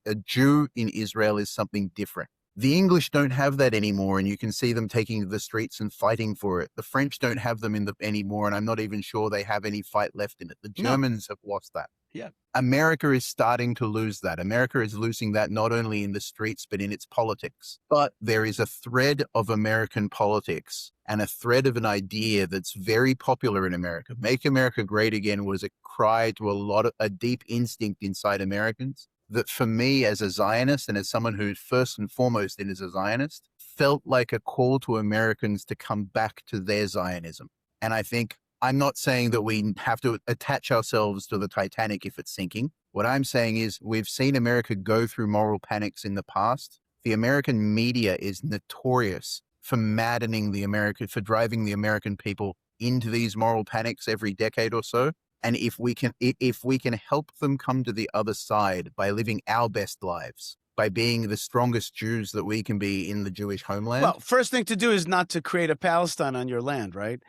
a Jew in Israel is something different. The English don't have that anymore, and you can see them taking to the streets and fighting for it. The French don't have them anymore, and I'm not even sure they have any fight left in it. The Germans have lost that. Yeah. America is starting to lose that. America is losing that not only in the streets, but in its politics. But there is a thread of American politics and a thread of an idea that's very popular in America. Make America Great Again was a cry to a deep instinct inside Americans that, for me as a Zionist and as someone who first and foremost is a Zionist, felt like a call to Americans to come back to their Zionism. And I think I'm not saying that we have to attach ourselves to the Titanic if it's sinking. What I'm saying is we've seen America go through moral panics in the past. The American media is notorious for maddening for driving the American people into these moral panics every decade or so. And if we can help them come to the other side by living our best lives, by being the strongest Jews that we can be in the Jewish homeland. Well, first thing to do is not to create a Palestine on your land, right?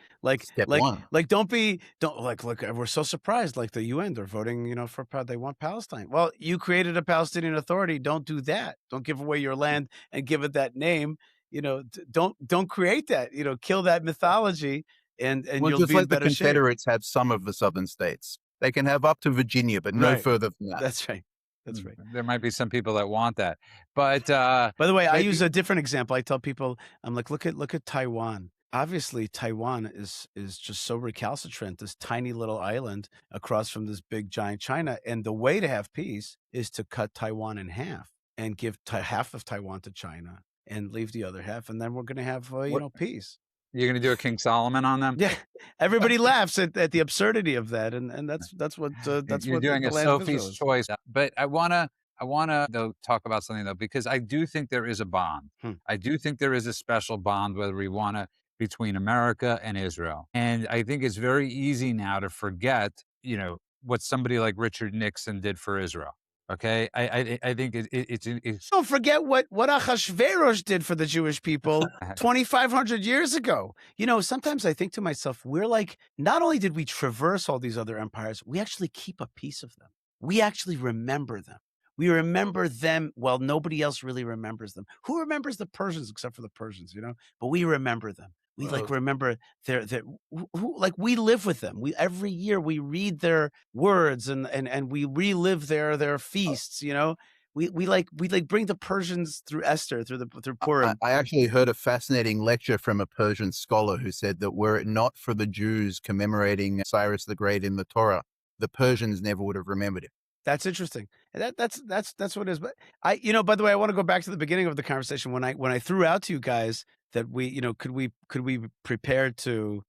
Step one. Look, we're so surprised, like the UN, they're voting, they want Palestine. Well, you created a Palestinian Authority. Don't do that. Don't give away your land and give it that name. Don't create that, kill that mythology and well, you'll just be like in the better shape. Confederates have some of the southern states. They can have up to Virginia, but no further than that. That's right. That's right. There might be some people that want that, but by the way, I use a different example. I tell people, I'm like, look at Taiwan. Obviously, Taiwan is just so recalcitrant. This tiny little island across from this big giant China, and the way to have peace is to cut Taiwan in half and give half of Taiwan to China and leave the other half, and then we're going to have peace. You're going to do a King Solomon on them? Yeah, everybody laughs at the absurdity of that, and that's what you're doing a Sophie's choice. But I wanna though talk about something though, because I do think there is a bond. I do think there is a special bond, whether we wanna, between America and Israel. And I think it's very easy now to forget, what somebody like Richard Nixon did for Israel. Okay, I think it's. Don't forget what Achashverosh did for the Jewish people 2,500 years ago. Sometimes I think to myself, we're like, not only did we traverse all these other empires, we actually keep a piece of them. We actually remember them. We remember them while nobody else really remembers them. Who remembers the Persians except for the Persians, But we remember them. We remember we live with them. Every year we read their words and we relive their feasts, We bring the Persians through Esther, through Purim. I actually heard a fascinating lecture from a Persian scholar who said that were it not for the Jews commemorating Cyrus the Great in the Torah, the Persians never would have remembered it. That's interesting. That's what it is. But by the way, I want to go back to the beginning of the conversation when I threw out to you guys that we, could we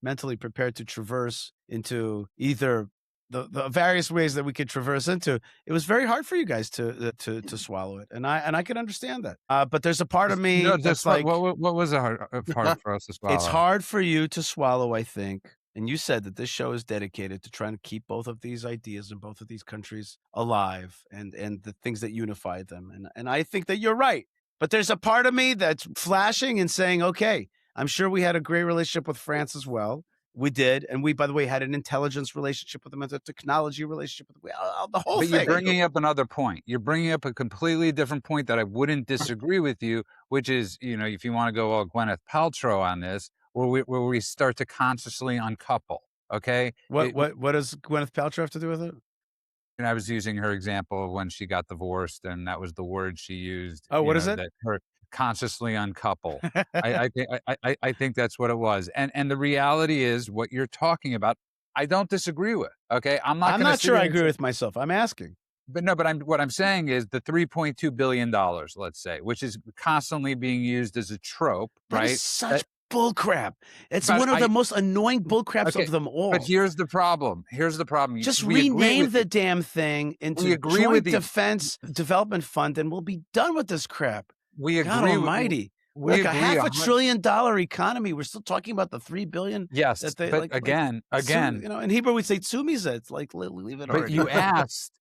mentally prepared to traverse into either the various ways that we could traverse into. It was very hard for you guys to swallow it, and I can understand that. But there's a part of me that's like, what was hard for us to swallow? It's hard for you to swallow, I think. And you said that this show is dedicated to trying to keep both of these ideas in both of these countries alive and the things that unify them. And I think that you're right. But there's a part of me that's flashing and saying, okay, I'm sure we had a great relationship with France as well. We did. And we, by the way, had an intelligence relationship with them, a technology relationship with them, the whole thing. But you're bringing up another point. You're bringing up a completely different point that I wouldn't disagree with you, which is, if you want to go all Gwyneth Paltrow on this, where we start to consciously uncouple. Okay. What does Gwyneth Paltrow have to do with it? And I was using her example of when she got divorced, and that was the word she used. Oh, what is it? That her consciously uncouple. I think that's what it was. And the reality is, what you're talking about, I don't disagree with. Okay, I'm not sure I agree with myself. I'm asking. But no, what I'm saying is the $3.2 billion, let's say, which is constantly being used as a trope, right? That is such bullcrap. It's one of the most annoying bullcraps of them all. But here's the problem. Just rename the damn thing into Joint Defense Development Fund, and we'll be done with this crap. We agree. God Almighty. like a agree. half $1 trillion economy. We're still talking about the $3 billion Yes, that they but again, you know, in Hebrew we'd say tsumiza. It's like leave it but already.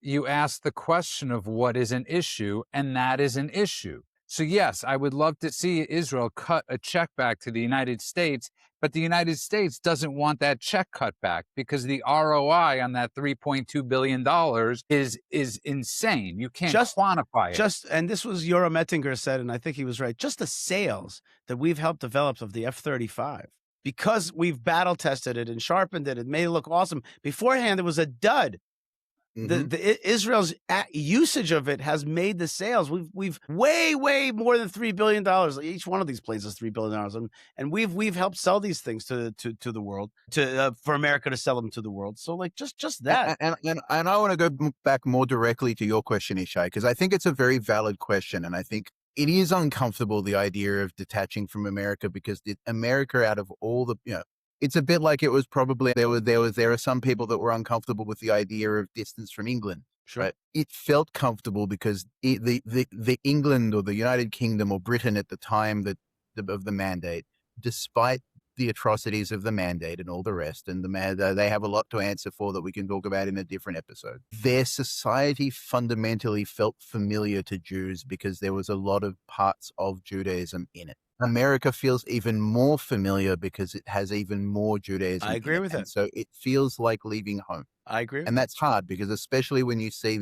you asked the question of what is an issue, and that is an issue. So yes, I would love to see Israel cut a check back to the United States, but the United States doesn't want that check cut back because the ROI on that $3.2 billion is insane. You can't quantify it. And this was Yoram Ettinger said, and I think he was right. Just the sales that we've helped develop of the F-35, because we've battle tested it and sharpened it, and made it look awesome. Beforehand, it was a dud. Israel's usage of it has made the sales. We've way more than $3 billion. Each one of these planes is $3 billion, and we've helped sell these things to the world, for America to sell them to the world. So like just that. And I want to go back more directly to your question, Yishai, because I think it's a very valid question, and I think it is uncomfortable, the idea of detaching from America, because America, out of all the, it's a bit like it was probably there are some people that were uncomfortable with the idea of distance from England. Sure. Right? It felt comfortable because the England or the United Kingdom or Britain at the time of the mandate, despite the atrocities of the mandate and all the rest, and they have a lot to answer for that we can talk about in a different episode. Their society fundamentally felt familiar to Jews because there was a lot of parts of Judaism in it. America feels even more familiar because it has even more Judaism. I agree with that. So it feels like leaving home. I agree. And that's hard because, especially when you see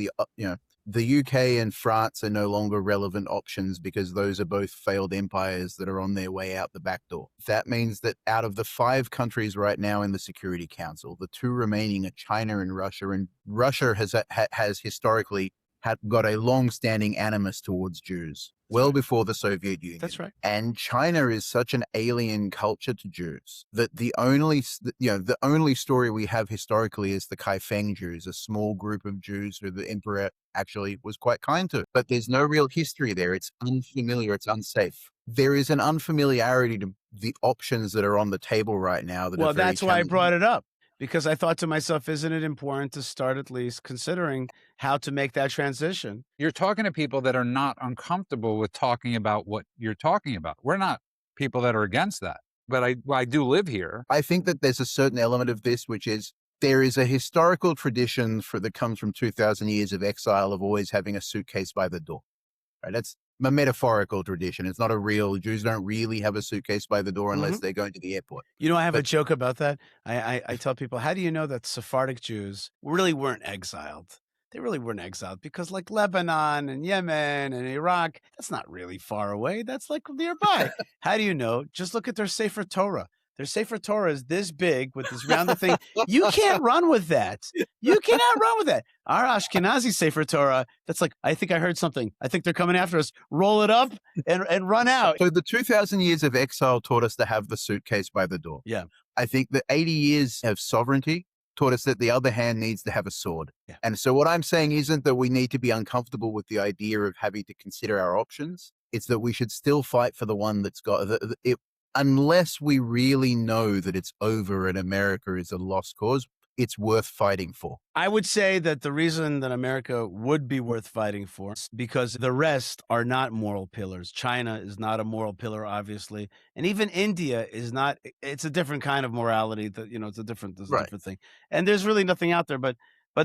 the UK and France are no longer relevant options because those are both failed empires that are on their way out the back door. That means that out of the 5 countries right now in the Security Council, the 2 remaining are China and Russia has historically got a long-standing animus towards Jews, before the Soviet Union. That's right. And China is such an alien culture to Jews that the only story we have historically is the Kaifeng Jews, a small group of Jews who the emperor actually was quite kind to. But there's no real history there. It's unfamiliar. It's unsafe. There is an unfamiliarity to the options that are on the table right now. Well, that's why I brought it up. Because I thought to myself, isn't it important to start at least considering how to make that transition? You're talking to people that are not uncomfortable with talking about what you're talking about. We're not people that are against that, but I do live here. I think that there's a certain element of this, which is there is a historical tradition that comes from 2,000 years of exile of always having a suitcase by the door. Right? That's a metaphorical tradition. It's not a real. Jews don't really have a suitcase by the door unless they're going to the airport. You know, I have a joke about that. I tell people, how do you know that Sephardic Jews really weren't exiled? They really weren't exiled because like Lebanon and Yemen and Iraq, that's not really far away. That's like nearby. How do you know? Just look at their Sefer Torah. Their Sefer Torah is this big with this rounded thing. You can't run with that. You cannot run with that. Our Ashkenazi Sefer Torah, that's like, I think I heard something. I think they're coming after us. Roll it up and run out. So the 2,000 years of exile taught us to have the suitcase by the door. Yeah. I think the 80 years of sovereignty taught us that the other hand needs to have a sword. Yeah. And so what I'm saying isn't that we need to be uncomfortable with the idea of having to consider our options. It's that we should still fight for the one that's got it. Unless we really know that it's over and America is a lost cause, it's worth fighting for. I would say that the reason that America would be worth fighting for is because the rest are not moral pillars. China is not a moral pillar, obviously. And even India is not. It's a different kind of morality that, it's a different thing. And there's really nothing out there, but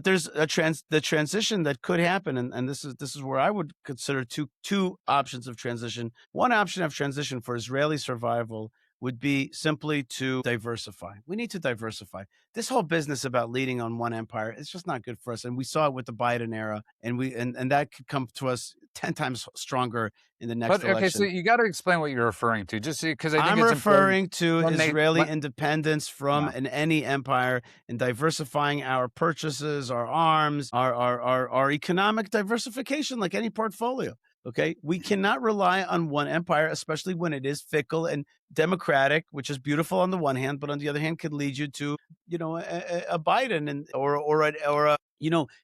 there's the transition that could happen. And this is where I would consider two options of transition. One option of transition for Israeli survival would be simply to diversify. We need to diversify. This whole business about leading on one empire, it's just not good for us. And we saw it with the Biden era, and that could come to us 10 times stronger in the next election. Okay, so you got to explain what you're referring to, just because I think I'm referring to Israeli independence from any empire and diversifying our purchases, our arms, our economic diversification, like any portfolio. Okay, we cannot rely on one empire, especially when it is fickle and democratic, which is beautiful on the one hand, but on the other hand, could lead you to, a Biden and or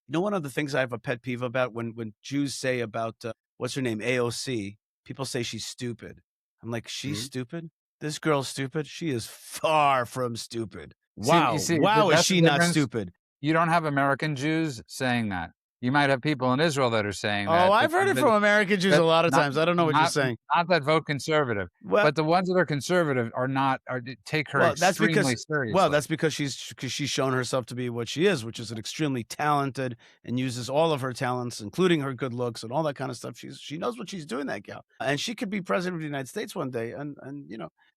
one of the things I have a pet peeve about when Jews say about what's her name, AOC, people say she's stupid. I'm like, she's stupid. This girl's stupid. She is far from stupid. Wow, is she not stupid? You don't have American Jews saying that. You might have people in Israel that are saying Oh, that. I've heard it from American Jews a lot of times. I don't know what you're saying. Not that vote conservative, Well, but the ones that are conservative are not take her extremely seriously. that's because she's shown herself to be what she is, which is an extremely talented and uses all of her talents, including her good looks and all that kind of stuff. She knows what she's doing, that gal, and she could be president of the United States one day. And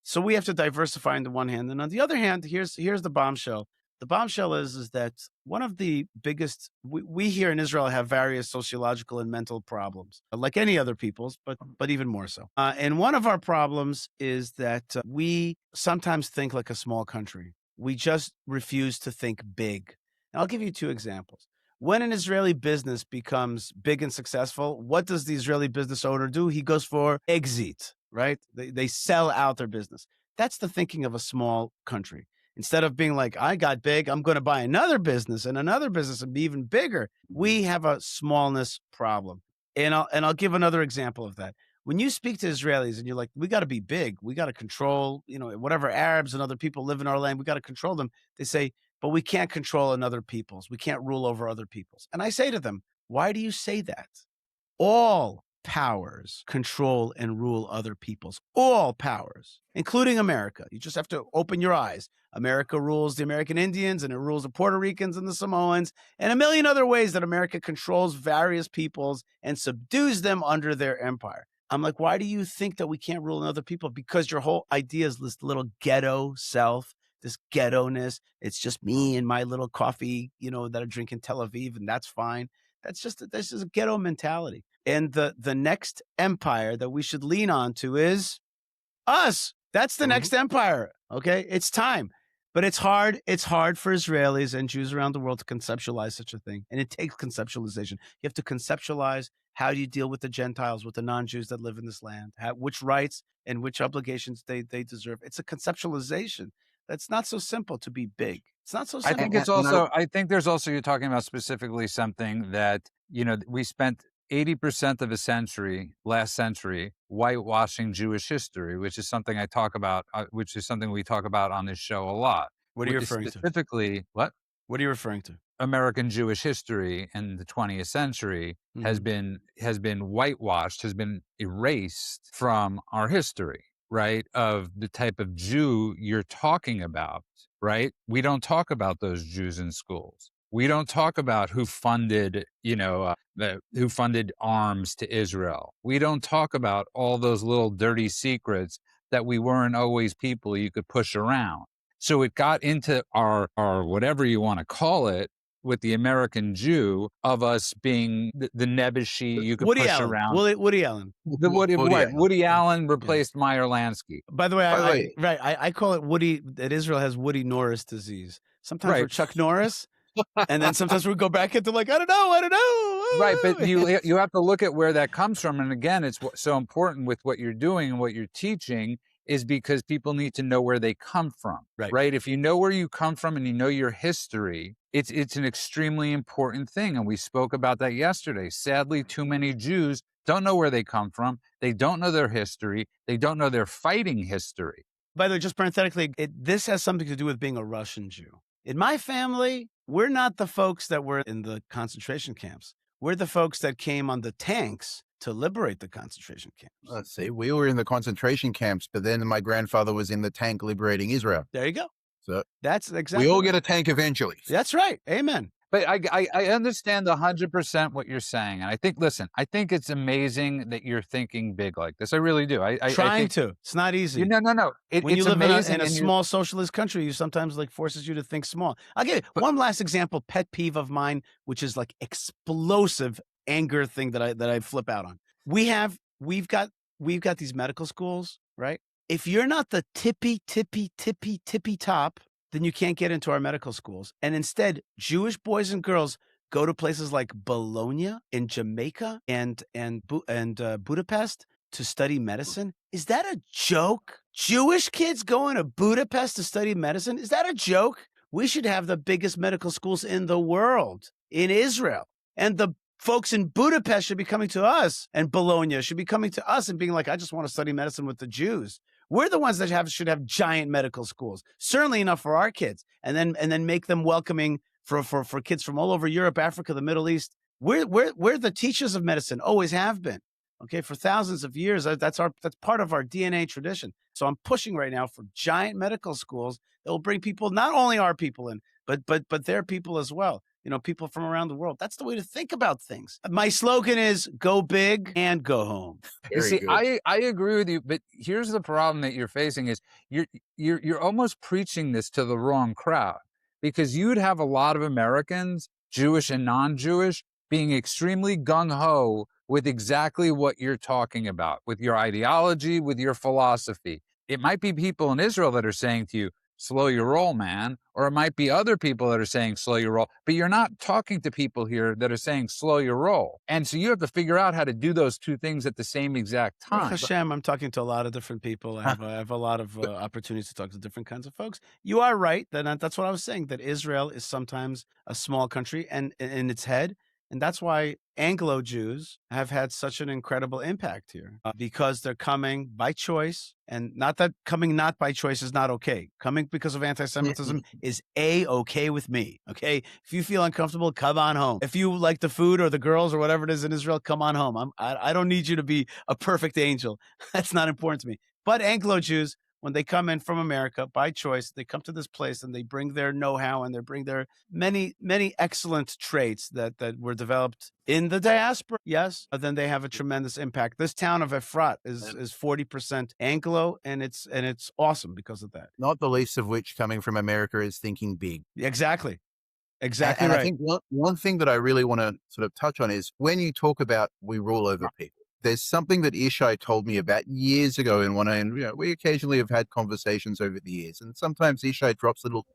so we have to diversify on the one hand, and on the other hand, here's the bombshell. The bombshell is that one of the biggest, we here in Israel have various sociological and mental problems, like any other peoples, but even more so. And one of our problems is that we sometimes think like a small country. We just refuse to think big. And I'll give you two examples. When an Israeli business becomes big and successful, what does the Israeli business owner do? He goes for exit, right? They sell out their business. That's the thinking of a small country. Instead of being like, I got big, I'm going to buy another business and be even bigger. We have a smallness problem. And I'll give another example of that. When you speak to Israelis and you're like, we got to be big, we got to control, whatever Arabs and other people live in our land, we got to control them. They say, but we can't control another peoples. We can't rule over other peoples. And I say to them, why do you say that? All powers control and rule other peoples. All powers, including America. You just have to open your eyes. America rules the American Indians, and it rules the Puerto Ricans and the Samoans, and a million other ways that America controls various peoples and subdues them under their empire. I'm like, why do you think that we can't rule other people? Because your whole idea is this little ghetto self, this ghetto-ness. It's just me and my little coffee, that I drink in Tel Aviv, and that's fine. This is a ghetto mentality. And the next empire that we should lean on to is us. That's the next empire. Okay. It's time. But it's hard. It's hard for Israelis and Jews around the world to conceptualize such a thing. And it takes conceptualization. You have to conceptualize, how do you deal with the Gentiles, with the non-Jews that live in this land, which rights and which obligations they deserve. It's a conceptualization. That's not so simple to be big. It's not so simple. I think there's also, you're talking about specifically something that, we spent 80% of last century, whitewashing Jewish history, which is something I talk about, which is something we talk about on this show a lot. What are you referring to? Specifically, what? What are you referring to? American Jewish history in the 20th century has been whitewashed, has been erased from our history, right? Of the type of Jew you're talking about, right? We don't talk about those Jews in schools. We don't talk about who funded, who funded arms to Israel. We don't talk about all those little dirty secrets that we weren't always people you could push around. So it got into our whatever you want to call it, with the American Jew, of us being the Nebuchadnezzar you could push around. Woody Allen. Woody Allen replaced Meyer Lansky. By the way, I call it Woody, that Israel has Woody Norris disease. Sometimes we're Chuck Norris. And then sometimes we go back into like, I don't know. Right, but you have to look at where that comes from. And again, it's so important with what you're doing and what you're teaching, is because people need to know where they come from, right? If you know where you come from and you know your history, it's an extremely important thing. And we spoke about that yesterday. Sadly, too many Jews don't know where they come from. They don't know their history. They don't know their fighting history. By the way, just parenthetically, this has something to do with being a Russian Jew. In my family, we're not the folks that were in the concentration camps. We're the folks that came on the tanks to liberate the concentration camps. Let's see. We were in the concentration camps, but then my grandfather was in the tank liberating Israel. There you go. So that's exactly. We all get a tank eventually. That's right. Amen. But I understand 100% what you're saying. And I think it's amazing that you're thinking big like this. I really do. It's not easy. No. When you live in a small socialist country, you sometimes forces you to think small. I'll give you one last example, pet peeve of mine, which is like explosive anger thing that I flip out on. We've got these medical schools, right? If you're not the tippy top, then you can't get into our medical schools. And instead, Jewish boys and girls go to places like Bologna in Jamaica and Budapest to study medicine. Is that a joke? Jewish kids going to Budapest to study medicine? Is that a joke? We should have the biggest medical schools in the world, in Israel. And the folks in Budapest should be coming to us, and Bologna should be coming to us and being like, I just want to study medicine with the Jews. We're the ones that should have giant medical schools, certainly enough for our kids, and then make them welcoming for kids from all over Europe, Africa, the Middle East, We're the teachers of medicine, always have been. Okay, for thousands of years, that's part of our DNA tradition. So I'm pushing right now for giant medical schools that will bring people, not only our people in, but their people as well. People from around the world. That's the way to think about things. My slogan is go big and go home. You Very see, good. I agree with you, but here's the problem that you're facing is you're almost preaching this to the wrong crowd, because you'd have a lot of Americans, Jewish and non-Jewish, being extremely gung-ho with exactly what you're talking about, with your ideology, with your philosophy. It might be people in Israel that are saying to you, slow your roll, man. Or it might be other people that are saying slow your roll, but you're not talking to people here that are saying slow your roll. And so you have to figure out how to do those two things at the same exact Baruch time. Hashem, I'm talking to a lot of different people. I have a lot of opportunities to talk to different kinds of folks. You are right. That's what I was saying, that Israel is sometimes a small country and in its head. And that's why Anglo Jews have had such an incredible impact here, because they're coming by choice. And not that coming not by choice is not okay. Coming because of anti-Semitism is okay with me. Okay. If you feel uncomfortable, come on home. If you like the food or the girls or whatever it is in Israel, come on home. I don't need you to be a perfect angel. That's not important to me. But Anglo Jews, when they come in from America by choice, they come to this place and they bring their know-how and they bring their many, many excellent traits that were developed in the diaspora. Yes, but then they have a tremendous impact. This town of Efrat is 40% Anglo, and it's awesome because of that. Not the least of which, coming from America, is thinking big. Exactly. And Exactly I right. think one thing that I really want to sort of touch on is when you talk about we rule over people. There's something that Yishai told me about years ago, and we occasionally have had conversations over the years, and sometimes Yishai drops little.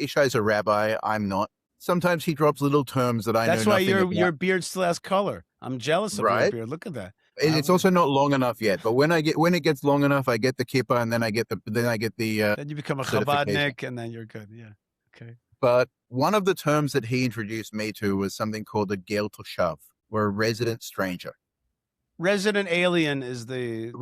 Yishai's a rabbi. I'm not. Sometimes he drops little terms that I That's know why nothing about. your beard still has color. I'm jealous of your Right? beard. Look at that. It's also not long enough yet. But when it gets long enough, I get the kippah, and then I get the Then you become a certification. Chabadnik, and then you're good. Yeah. Okay. But one of the terms that he introduced me to was something called a ger toshav, or a resident stranger. Resident alien is the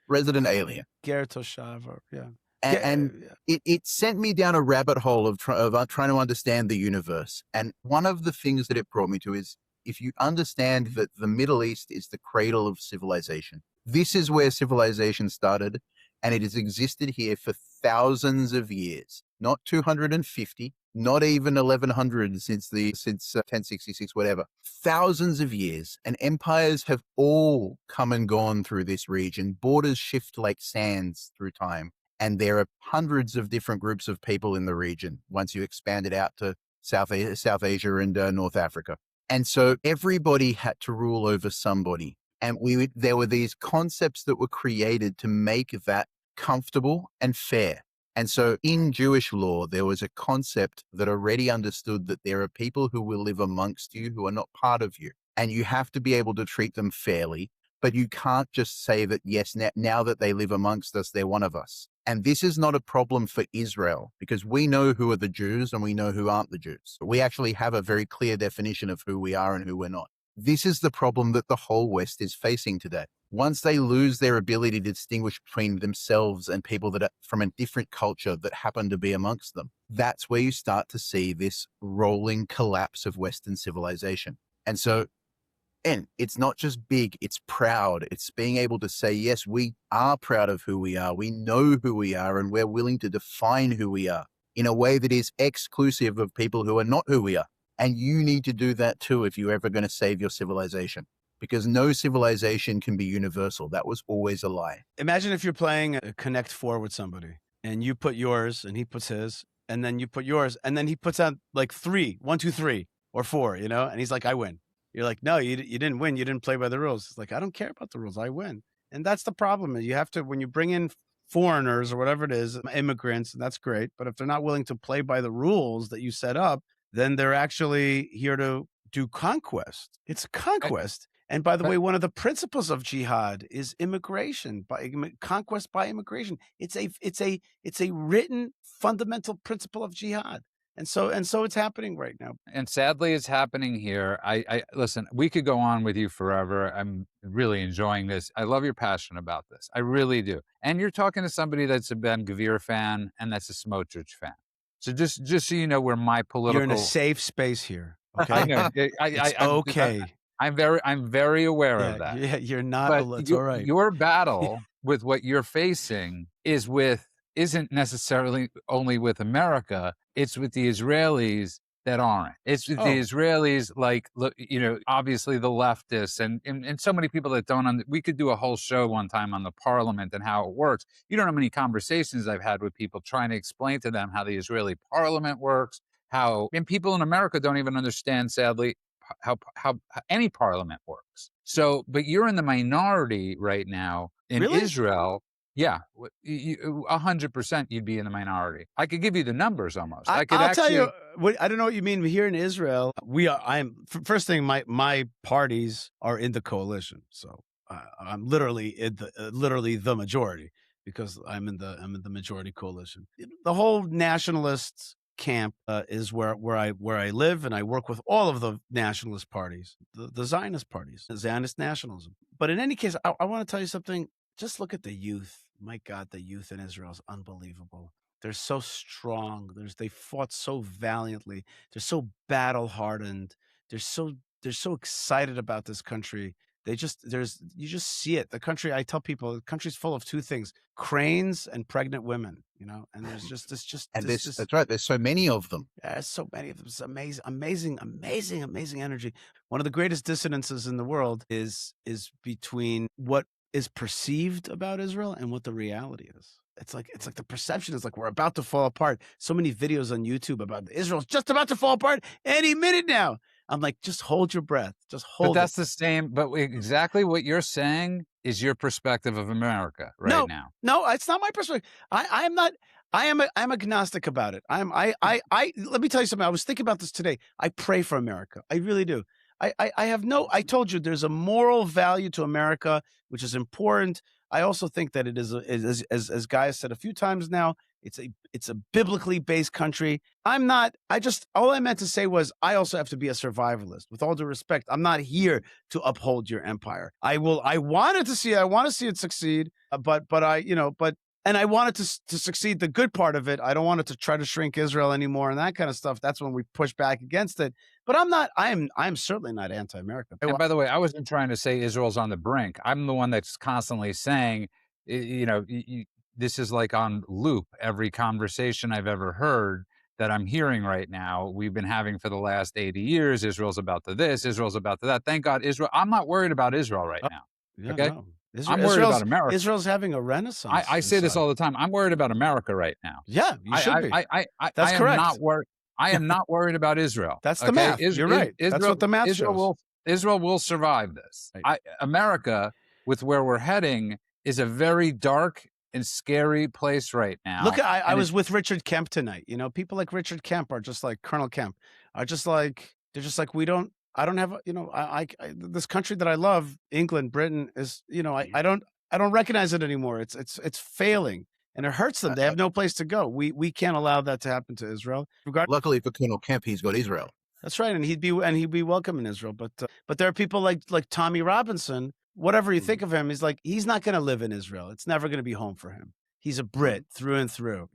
Resident alien. ger toshav, yeah. And it sent me down a rabbit hole of trying to understand the universe. And one of the things that it brought me to is, if you understand that the Middle East is the cradle of civilization, this is where civilization started, and it has existed here for thousands of years, not 250, not even 1100 since 1066, whatever, thousands of years. And empires have all come and gone through this region. Borders shift like sands through time. And there are hundreds of different groups of people in the region once you expand it out to South Asia and North Africa. And so everybody had to rule over somebody. And there were these concepts that were created to make that comfortable and fair. And so in Jewish law, there was a concept that already understood that there are people who will live amongst you who are not part of you. And you have to be able to treat them fairly. But you can't just say that, yes, now that they live amongst us, they're one of us. And this is not a problem for Israel, because we know who are the Jews and we know who aren't the Jews. We actually have a very clear definition of who we are and who we're not. This is the problem that the whole West is facing today. Once they lose their ability to distinguish between themselves and people that are from a different culture that happen to be amongst them, that's where you start to see this rolling collapse of Western civilization. And so, and it's not just big, it's proud. It's being able to say, yes, we are proud of who we are. We know who we are, and we're willing to define who we are in a way that is exclusive of people who are not who we are. And you need to do that too if you're ever going to save your civilization, because no civilization can be universal. That was always a lie. Imagine if you're playing a Connect 4 with somebody and you put yours and he puts his, and then you put yours, and then he puts out like 3, 1, 2, 3, or 4, and he's like, I win. You're like, no, you didn't win. You didn't play by the rules. It's like, I don't care about the rules. I win. And that's the problem. You have to, when you bring in foreigners or whatever it is, immigrants, and that's great. But if they're not willing to play by the rules that you set up, then they're actually here to do conquest. It's a conquest. And by the way, one of the principles of jihad is immigration, conquest by immigration. It's a written fundamental principle of jihad. And so it's happening right now. And sadly, it's happening here. I listen, we could go on with you forever. I'm really enjoying this. I love your passion about this. I really do. And you're talking to somebody that's a Ben Gvir fan and that's a Smotrich fan. So just so you know where my political... You're in a safe space here. Okay, I know. it's okay. I'm very aware Yeah, of that. yeah, you're not. But It's all right. your battle with what you're facing isn't necessarily only with America. It's with the Israelis that aren't. It's with the Oh, Israelis, like, look, obviously the leftists and so many people that don't. We could do a whole show one time on the parliament and how it works. You don't know how many conversations I've had with people trying to explain to them how the Israeli parliament works. And people in America don't even understand, sadly, how any parliament works. So, but you're in the minority right now in really? Israel. Yeah, 100% you'd be in the minority. I could give you the numbers almost. I could I'll tell you. actually. I don't know what you mean. Here in Israel, we are. First thing. My parties are in the coalition, so I'm literally literally the majority because I'm in the majority coalition. The whole nationalist camp is where I live, and I work with all of the nationalist parties, the Zionist parties, the Zionist nationalism. But in any case, I want to tell you something. Just look at the youth. My God, the youth in Israel is unbelievable. They're so strong. They fought so valiantly. They're so battle hardened. They're so excited about this country. You just see it. The country, I tell people, the country's full of two things: cranes and pregnant women. And And that's right. There's so many of them. there's so many of them. It's amazing, amazing, amazing, amazing energy. One of the greatest dissonances in the world is between what is perceived about Israel and what the reality is. It's like the perception is like we're about to fall apart. So many videos on YouTube about Israel's just about to fall apart any minute now. I'm like, just hold your breath. Just But hold that's it. the same. But exactly what you're saying is your perspective of America right now. No, it's not my perspective. I'm not. I'm agnostic about it. Let me tell you something. I was thinking about this today. I pray for America. I really do. I have no. I told you there's a moral value to America, which is important. I also think that it is, as Guy has said a few times now, it's a biblically based country. I'm not. All I meant to say was I also have to be a survivalist. With all due respect, I'm not here to uphold your empire. I want to see it succeed. And I want it to succeed. The good part of it, I don't want it to try to shrink Israel anymore and that kind of stuff. That's when we push back against it. But I'm certainly not anti-American. And by the way, I wasn't trying to say Israel's on the brink. I'm the one that's constantly saying, this is like on loop. Every conversation I've ever heard that I'm hearing right now, we've been having for the last 80 years. Israel's about to this, Israel's about to that. Thank God, Israel. I'm not worried about Israel right now. Yeah, Okay. no. I'm worried about America. Israel's having a renaissance. I say this all the time. I'm worried about America right now. Yeah, you should be. That's I correct. am not worried. I am not worried about Israel. That's the math. You're right. That's what the math shows. Israel will survive this. Right. America, with where we're heading, is a very dark and scary place right now. Look, I was with Richard Kemp tonight. People like Richard Kemp are just like Colonel Kemp. They're just like I don't have, this country that I love, England, Britain is, I don't recognize it anymore. It's failing and it hurts them. They have no place to go. We can't allow that to happen to Israel. Luckily for Colonel Kemp, he's got Israel. That's right, and he'd be welcome in Israel. But there are people like Tommy Robinson. Whatever you think of him, he's not going to live in Israel. It's never going to be home for him. He's a Brit through and through,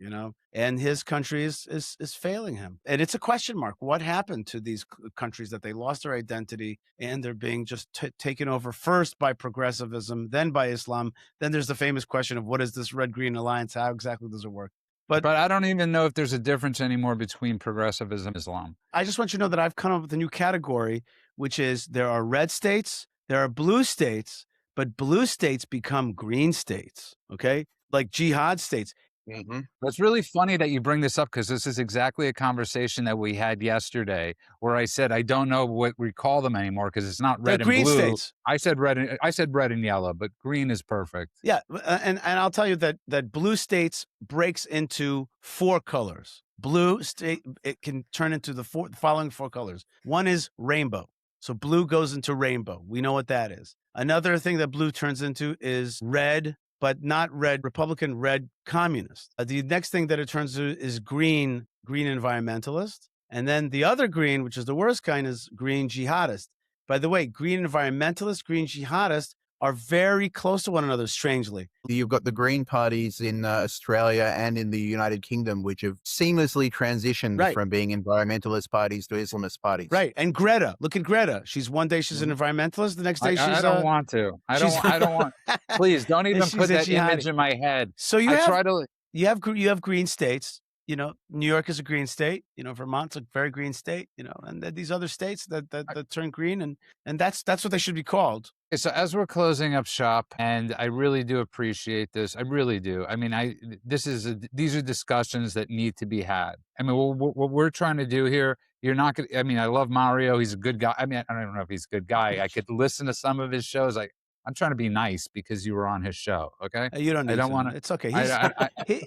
and his country is failing him. And it's a question mark. What happened to these countries that they lost their identity and they're being just taken over first by progressivism, then by Islam. Then there's the famous question of what is this red-green alliance? How exactly does it work? But I don't even know if there's a difference anymore between progressivism and Islam. I just want you to know that I've come up with a new category, which is there are red states, there are blue states, but blue states become green states, okay? Like jihad states. Mm-hmm. It's really funny that you bring this up because this is exactly a conversation that we had yesterday where I said I don't know what we call them anymore because it's not red and green blue. States. I said red and yellow, but green is perfect. Yeah, and I'll tell you that blue states breaks into four colors. Blue state, it can turn into the following four colors. One is rainbow. So blue goes into rainbow. We know what that is. Another thing that blue turns into is red, but not red Republican, red communist. The next thing that it turns to is green environmentalist. And then the other green, which is the worst kind, is green jihadist. By the way, green environmentalists, green jihadists are very close to one another, strangely. You've got the Green parties in Australia and in the United Kingdom, which have seamlessly transitioned from being environmentalist parties to Islamist parties. Right. And Greta, look at Greta. One day she's an environmentalist. The next day I don't want to. I don't want. Please don't even put that image in my head. So you have green states. You know, New York is a green state. You know, Vermont's a very green state. You know, and these other states that turn green, and that's what they should be called. Okay, so as we're closing up shop, and I really do appreciate this. I really do. I mean, these are discussions that need to be had. I mean, what we're trying to do here, you're not going to, I mean, I love Mario. He's a good guy. I mean, I don't know if he's a good guy. I could listen to some of his shows. I'm trying to be nice because you were on his show. Okay. You don't need I don't want to. It's okay.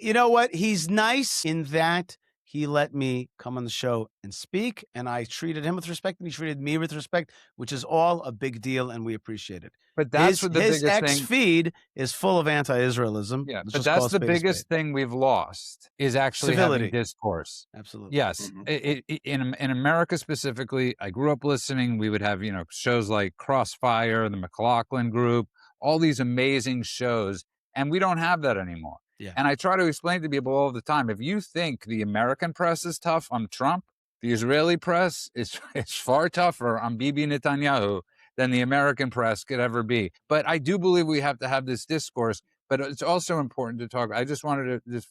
You know what? He's nice in that he let me come on the show and speak, and I treated him with respect, and he treated me with respect, which is all a big deal, and we appreciate it. But that's what the his biggest X thing. feed is full of anti-Israelism. Yeah, but that's the biggest thing we've lost is actually having discourse. Absolutely. Yes, in America specifically, I grew up listening. We would have shows like Crossfire, the McLaughlin Group, all these amazing shows, and we don't have that anymore. Yeah. And I try to explain to people all the time, if you think the American press is tough on Trump, the Israeli press is far tougher on Bibi Netanyahu than the American press could ever be. But I do believe we have to have this discourse, but it's also important to talk. I just wanted to,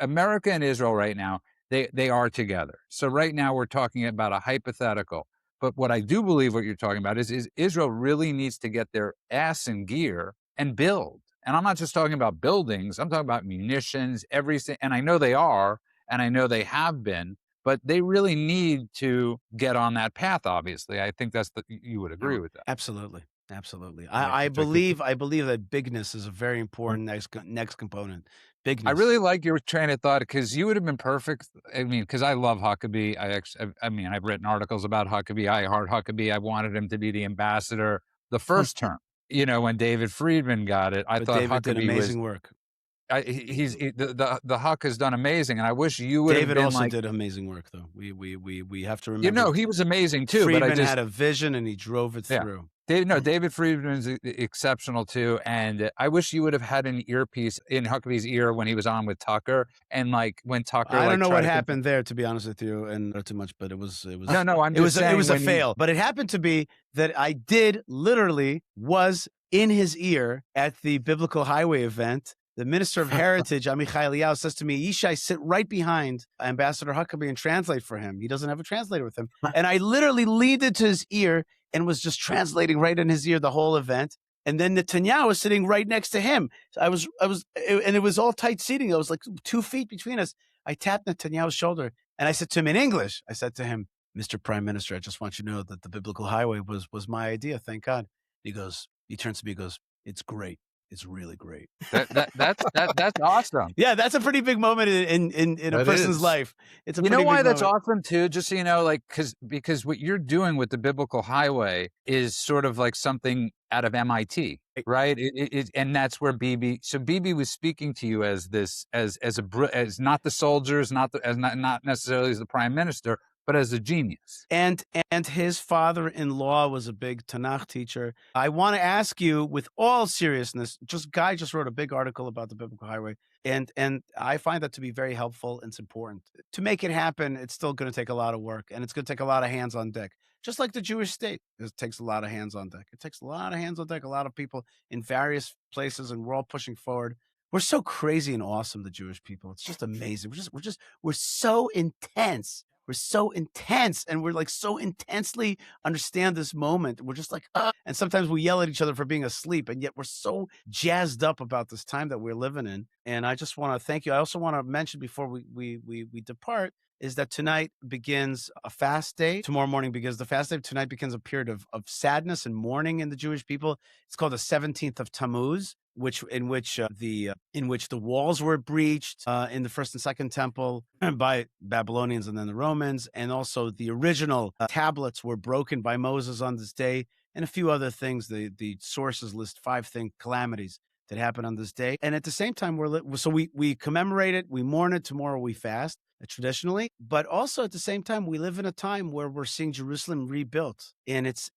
America and Israel right now, they are together. So right now we're talking about a hypothetical. But what I do believe what you're talking about is Israel really needs to get their ass in gear and build. And I'm not just talking about buildings. I'm talking about munitions, everything. And I know they are, and I know they have been, but they really need to get on that path, obviously. I think you would agree with that. Absolutely. Absolutely. I believe that bigness is a very important next component. Bigness. I really like your train of thought because you would have been perfect. I mean, because I love Huckabee. I've written articles about Huckabee. I heart Huckabee. I wanted him to be the ambassador the first term. When David Friedman got it, I thought David Huckabee did amazing work. The Huck has done amazing, and I wish you would. David have been also did amazing work, though. We have to remember. He was amazing too. Friedman had a vision, and he drove it through. David Friedman's exceptional too, and I wish you would have had an earpiece in Huckabee's ear when he was on with Tucker, and when Tucker. I don't know what happened there, to be honest with you, and not too much, but it was. No, I'm just saying it was a fail, but it happened to be that I was in his ear at the Biblical Highway event. The Minister of Heritage, Amichai Eliyahu, says to me, Yishai, sit right behind Ambassador Huckabee and translate for him. He doesn't have a translator with him. And I literally leaned into his ear and was just translating right in his ear the whole event. And then Netanyahu was sitting right next to him. So and it was all tight seating. It was like 2 feet between us. I tapped Netanyahu's shoulder and I said to him in English, I said to him, Mr. Prime Minister, I just want you to know that the Biblical Highway was my idea. Thank God. He turns to me and goes, it's great. It's really great. That's awesome. Yeah, that's a pretty big moment in a person's life. It's a why that's awesome too. Just so you know, because what you're doing with the Biblical Highway is sort of like something out of MIT, right? And that's where Bibi. So Bibi was speaking to you as not the soldiers, not necessarily as the prime minister, but as a genius. And his father-in-law was a big Tanakh teacher. I want to ask you, with all seriousness, Guy just wrote a big article about the Biblical Highway, and I find that to be very helpful and it's important. To make it happen, it's still going to take a lot of work, and it's going to take a lot of hands on deck. Just like the Jewish state, it takes a lot of hands on deck. It takes a lot of hands on deck, a lot of people in various places, and we're all pushing forward. We're so crazy and awesome, the Jewish people. It's just amazing. We're so intense. We're so intense, and we're so intensely understand this moment. We're just and sometimes we yell at each other for being asleep, and yet we're so jazzed up about this time that we're living in. And I just want to thank you. I also want to mention before we depart is that tonight begins a fast day. Tomorrow morning begins the fast day. Tonight begins a period of sadness and mourning in the Jewish people. It's called the 17th of Tammuz, in which the walls were breached in the first and second temple by Babylonians and then the Romans, and also the original tablets were broken by Moses on this day, and a few other things. The sources list 5 calamities that happened on this day. And at the same time, we commemorate it, we mourn it. Tomorrow we fast traditionally, but also at the same time, we live in a time where we're seeing Jerusalem rebuilt, and it's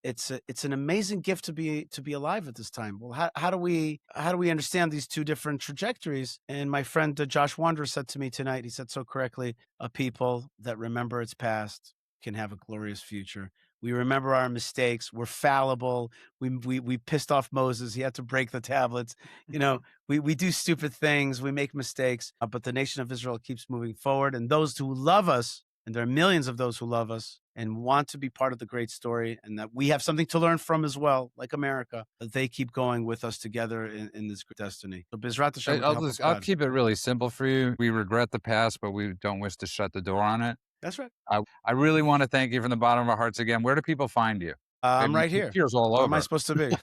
an amazing gift to be alive at this time. Well, how do we understand these two different trajectories? And my friend Josh Wanderer said to me tonight, he said so correctly, a people that remember its past can have a glorious future. We remember our mistakes. We're fallible. We pissed off Moses. He had to break the tablets. You know, we do stupid things. We make mistakes. But the nation of Israel keeps moving forward. And those who love us, and there are millions of those who love us and want to be part of the great story, and that we have something to learn from as well, like America, that they keep going with us together in this destiny. So Bezrat Hashem, I'll keep it really simple for you. We regret the past, but we don't wish to shut the door on it. That's right. I really want to thank you from the bottom of our hearts again. Where do people find you? I'm right here. Tears all Where over. am I supposed to be?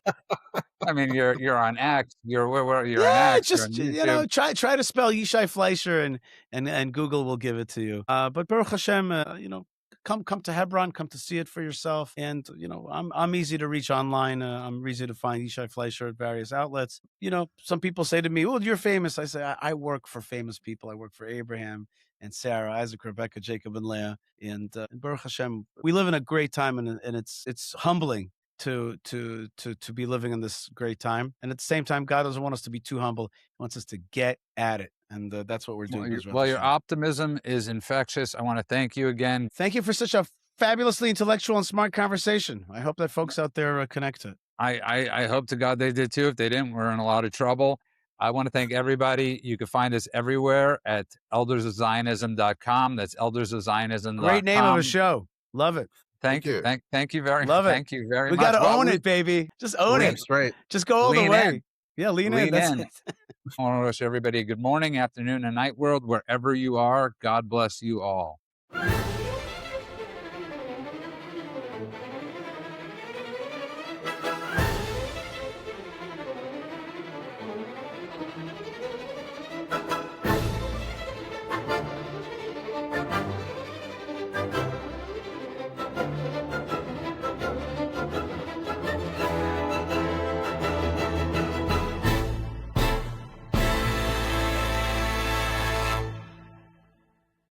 I mean, you're on X. You're on X. Just you're on YouTube. try to spell Yishai Fleisher and Google will give it to you. But Baruch Hashem, come to Hebron, come to see it for yourself. And I'm easy to reach online. I'm easy to find Yishai Fleisher at various outlets. Some people say to me, "Oh, you're famous." I say, I work for famous people. I work for Abraham and Sarah, Isaac, Rebecca, Jacob, and Leah. And Baruch Hashem, we live in a great time, and it's humbling to be living in this great time. And at the same time, God doesn't want us to be too humble. He wants us to get at it. And that's what we're doing. Well, your optimism is infectious. I want to thank you again. Thank you for such a fabulously intellectual and smart conversation. I hope that folks out there connect to it. I hope to God they did too. If they didn't, we're in a lot of trouble. I want to thank everybody. You can find us everywhere at eldersofzionism.com. That's eldersofzionism.com. Great name of a show. Love it. Thank you. Thank you very much. Love it. Thank you very much. We got to own it, baby. Just own it. That's right. Just go all the way. In. Yeah, lean in. That's it. I want to wish everybody a good morning, afternoon, and night world, wherever you are. God bless you all.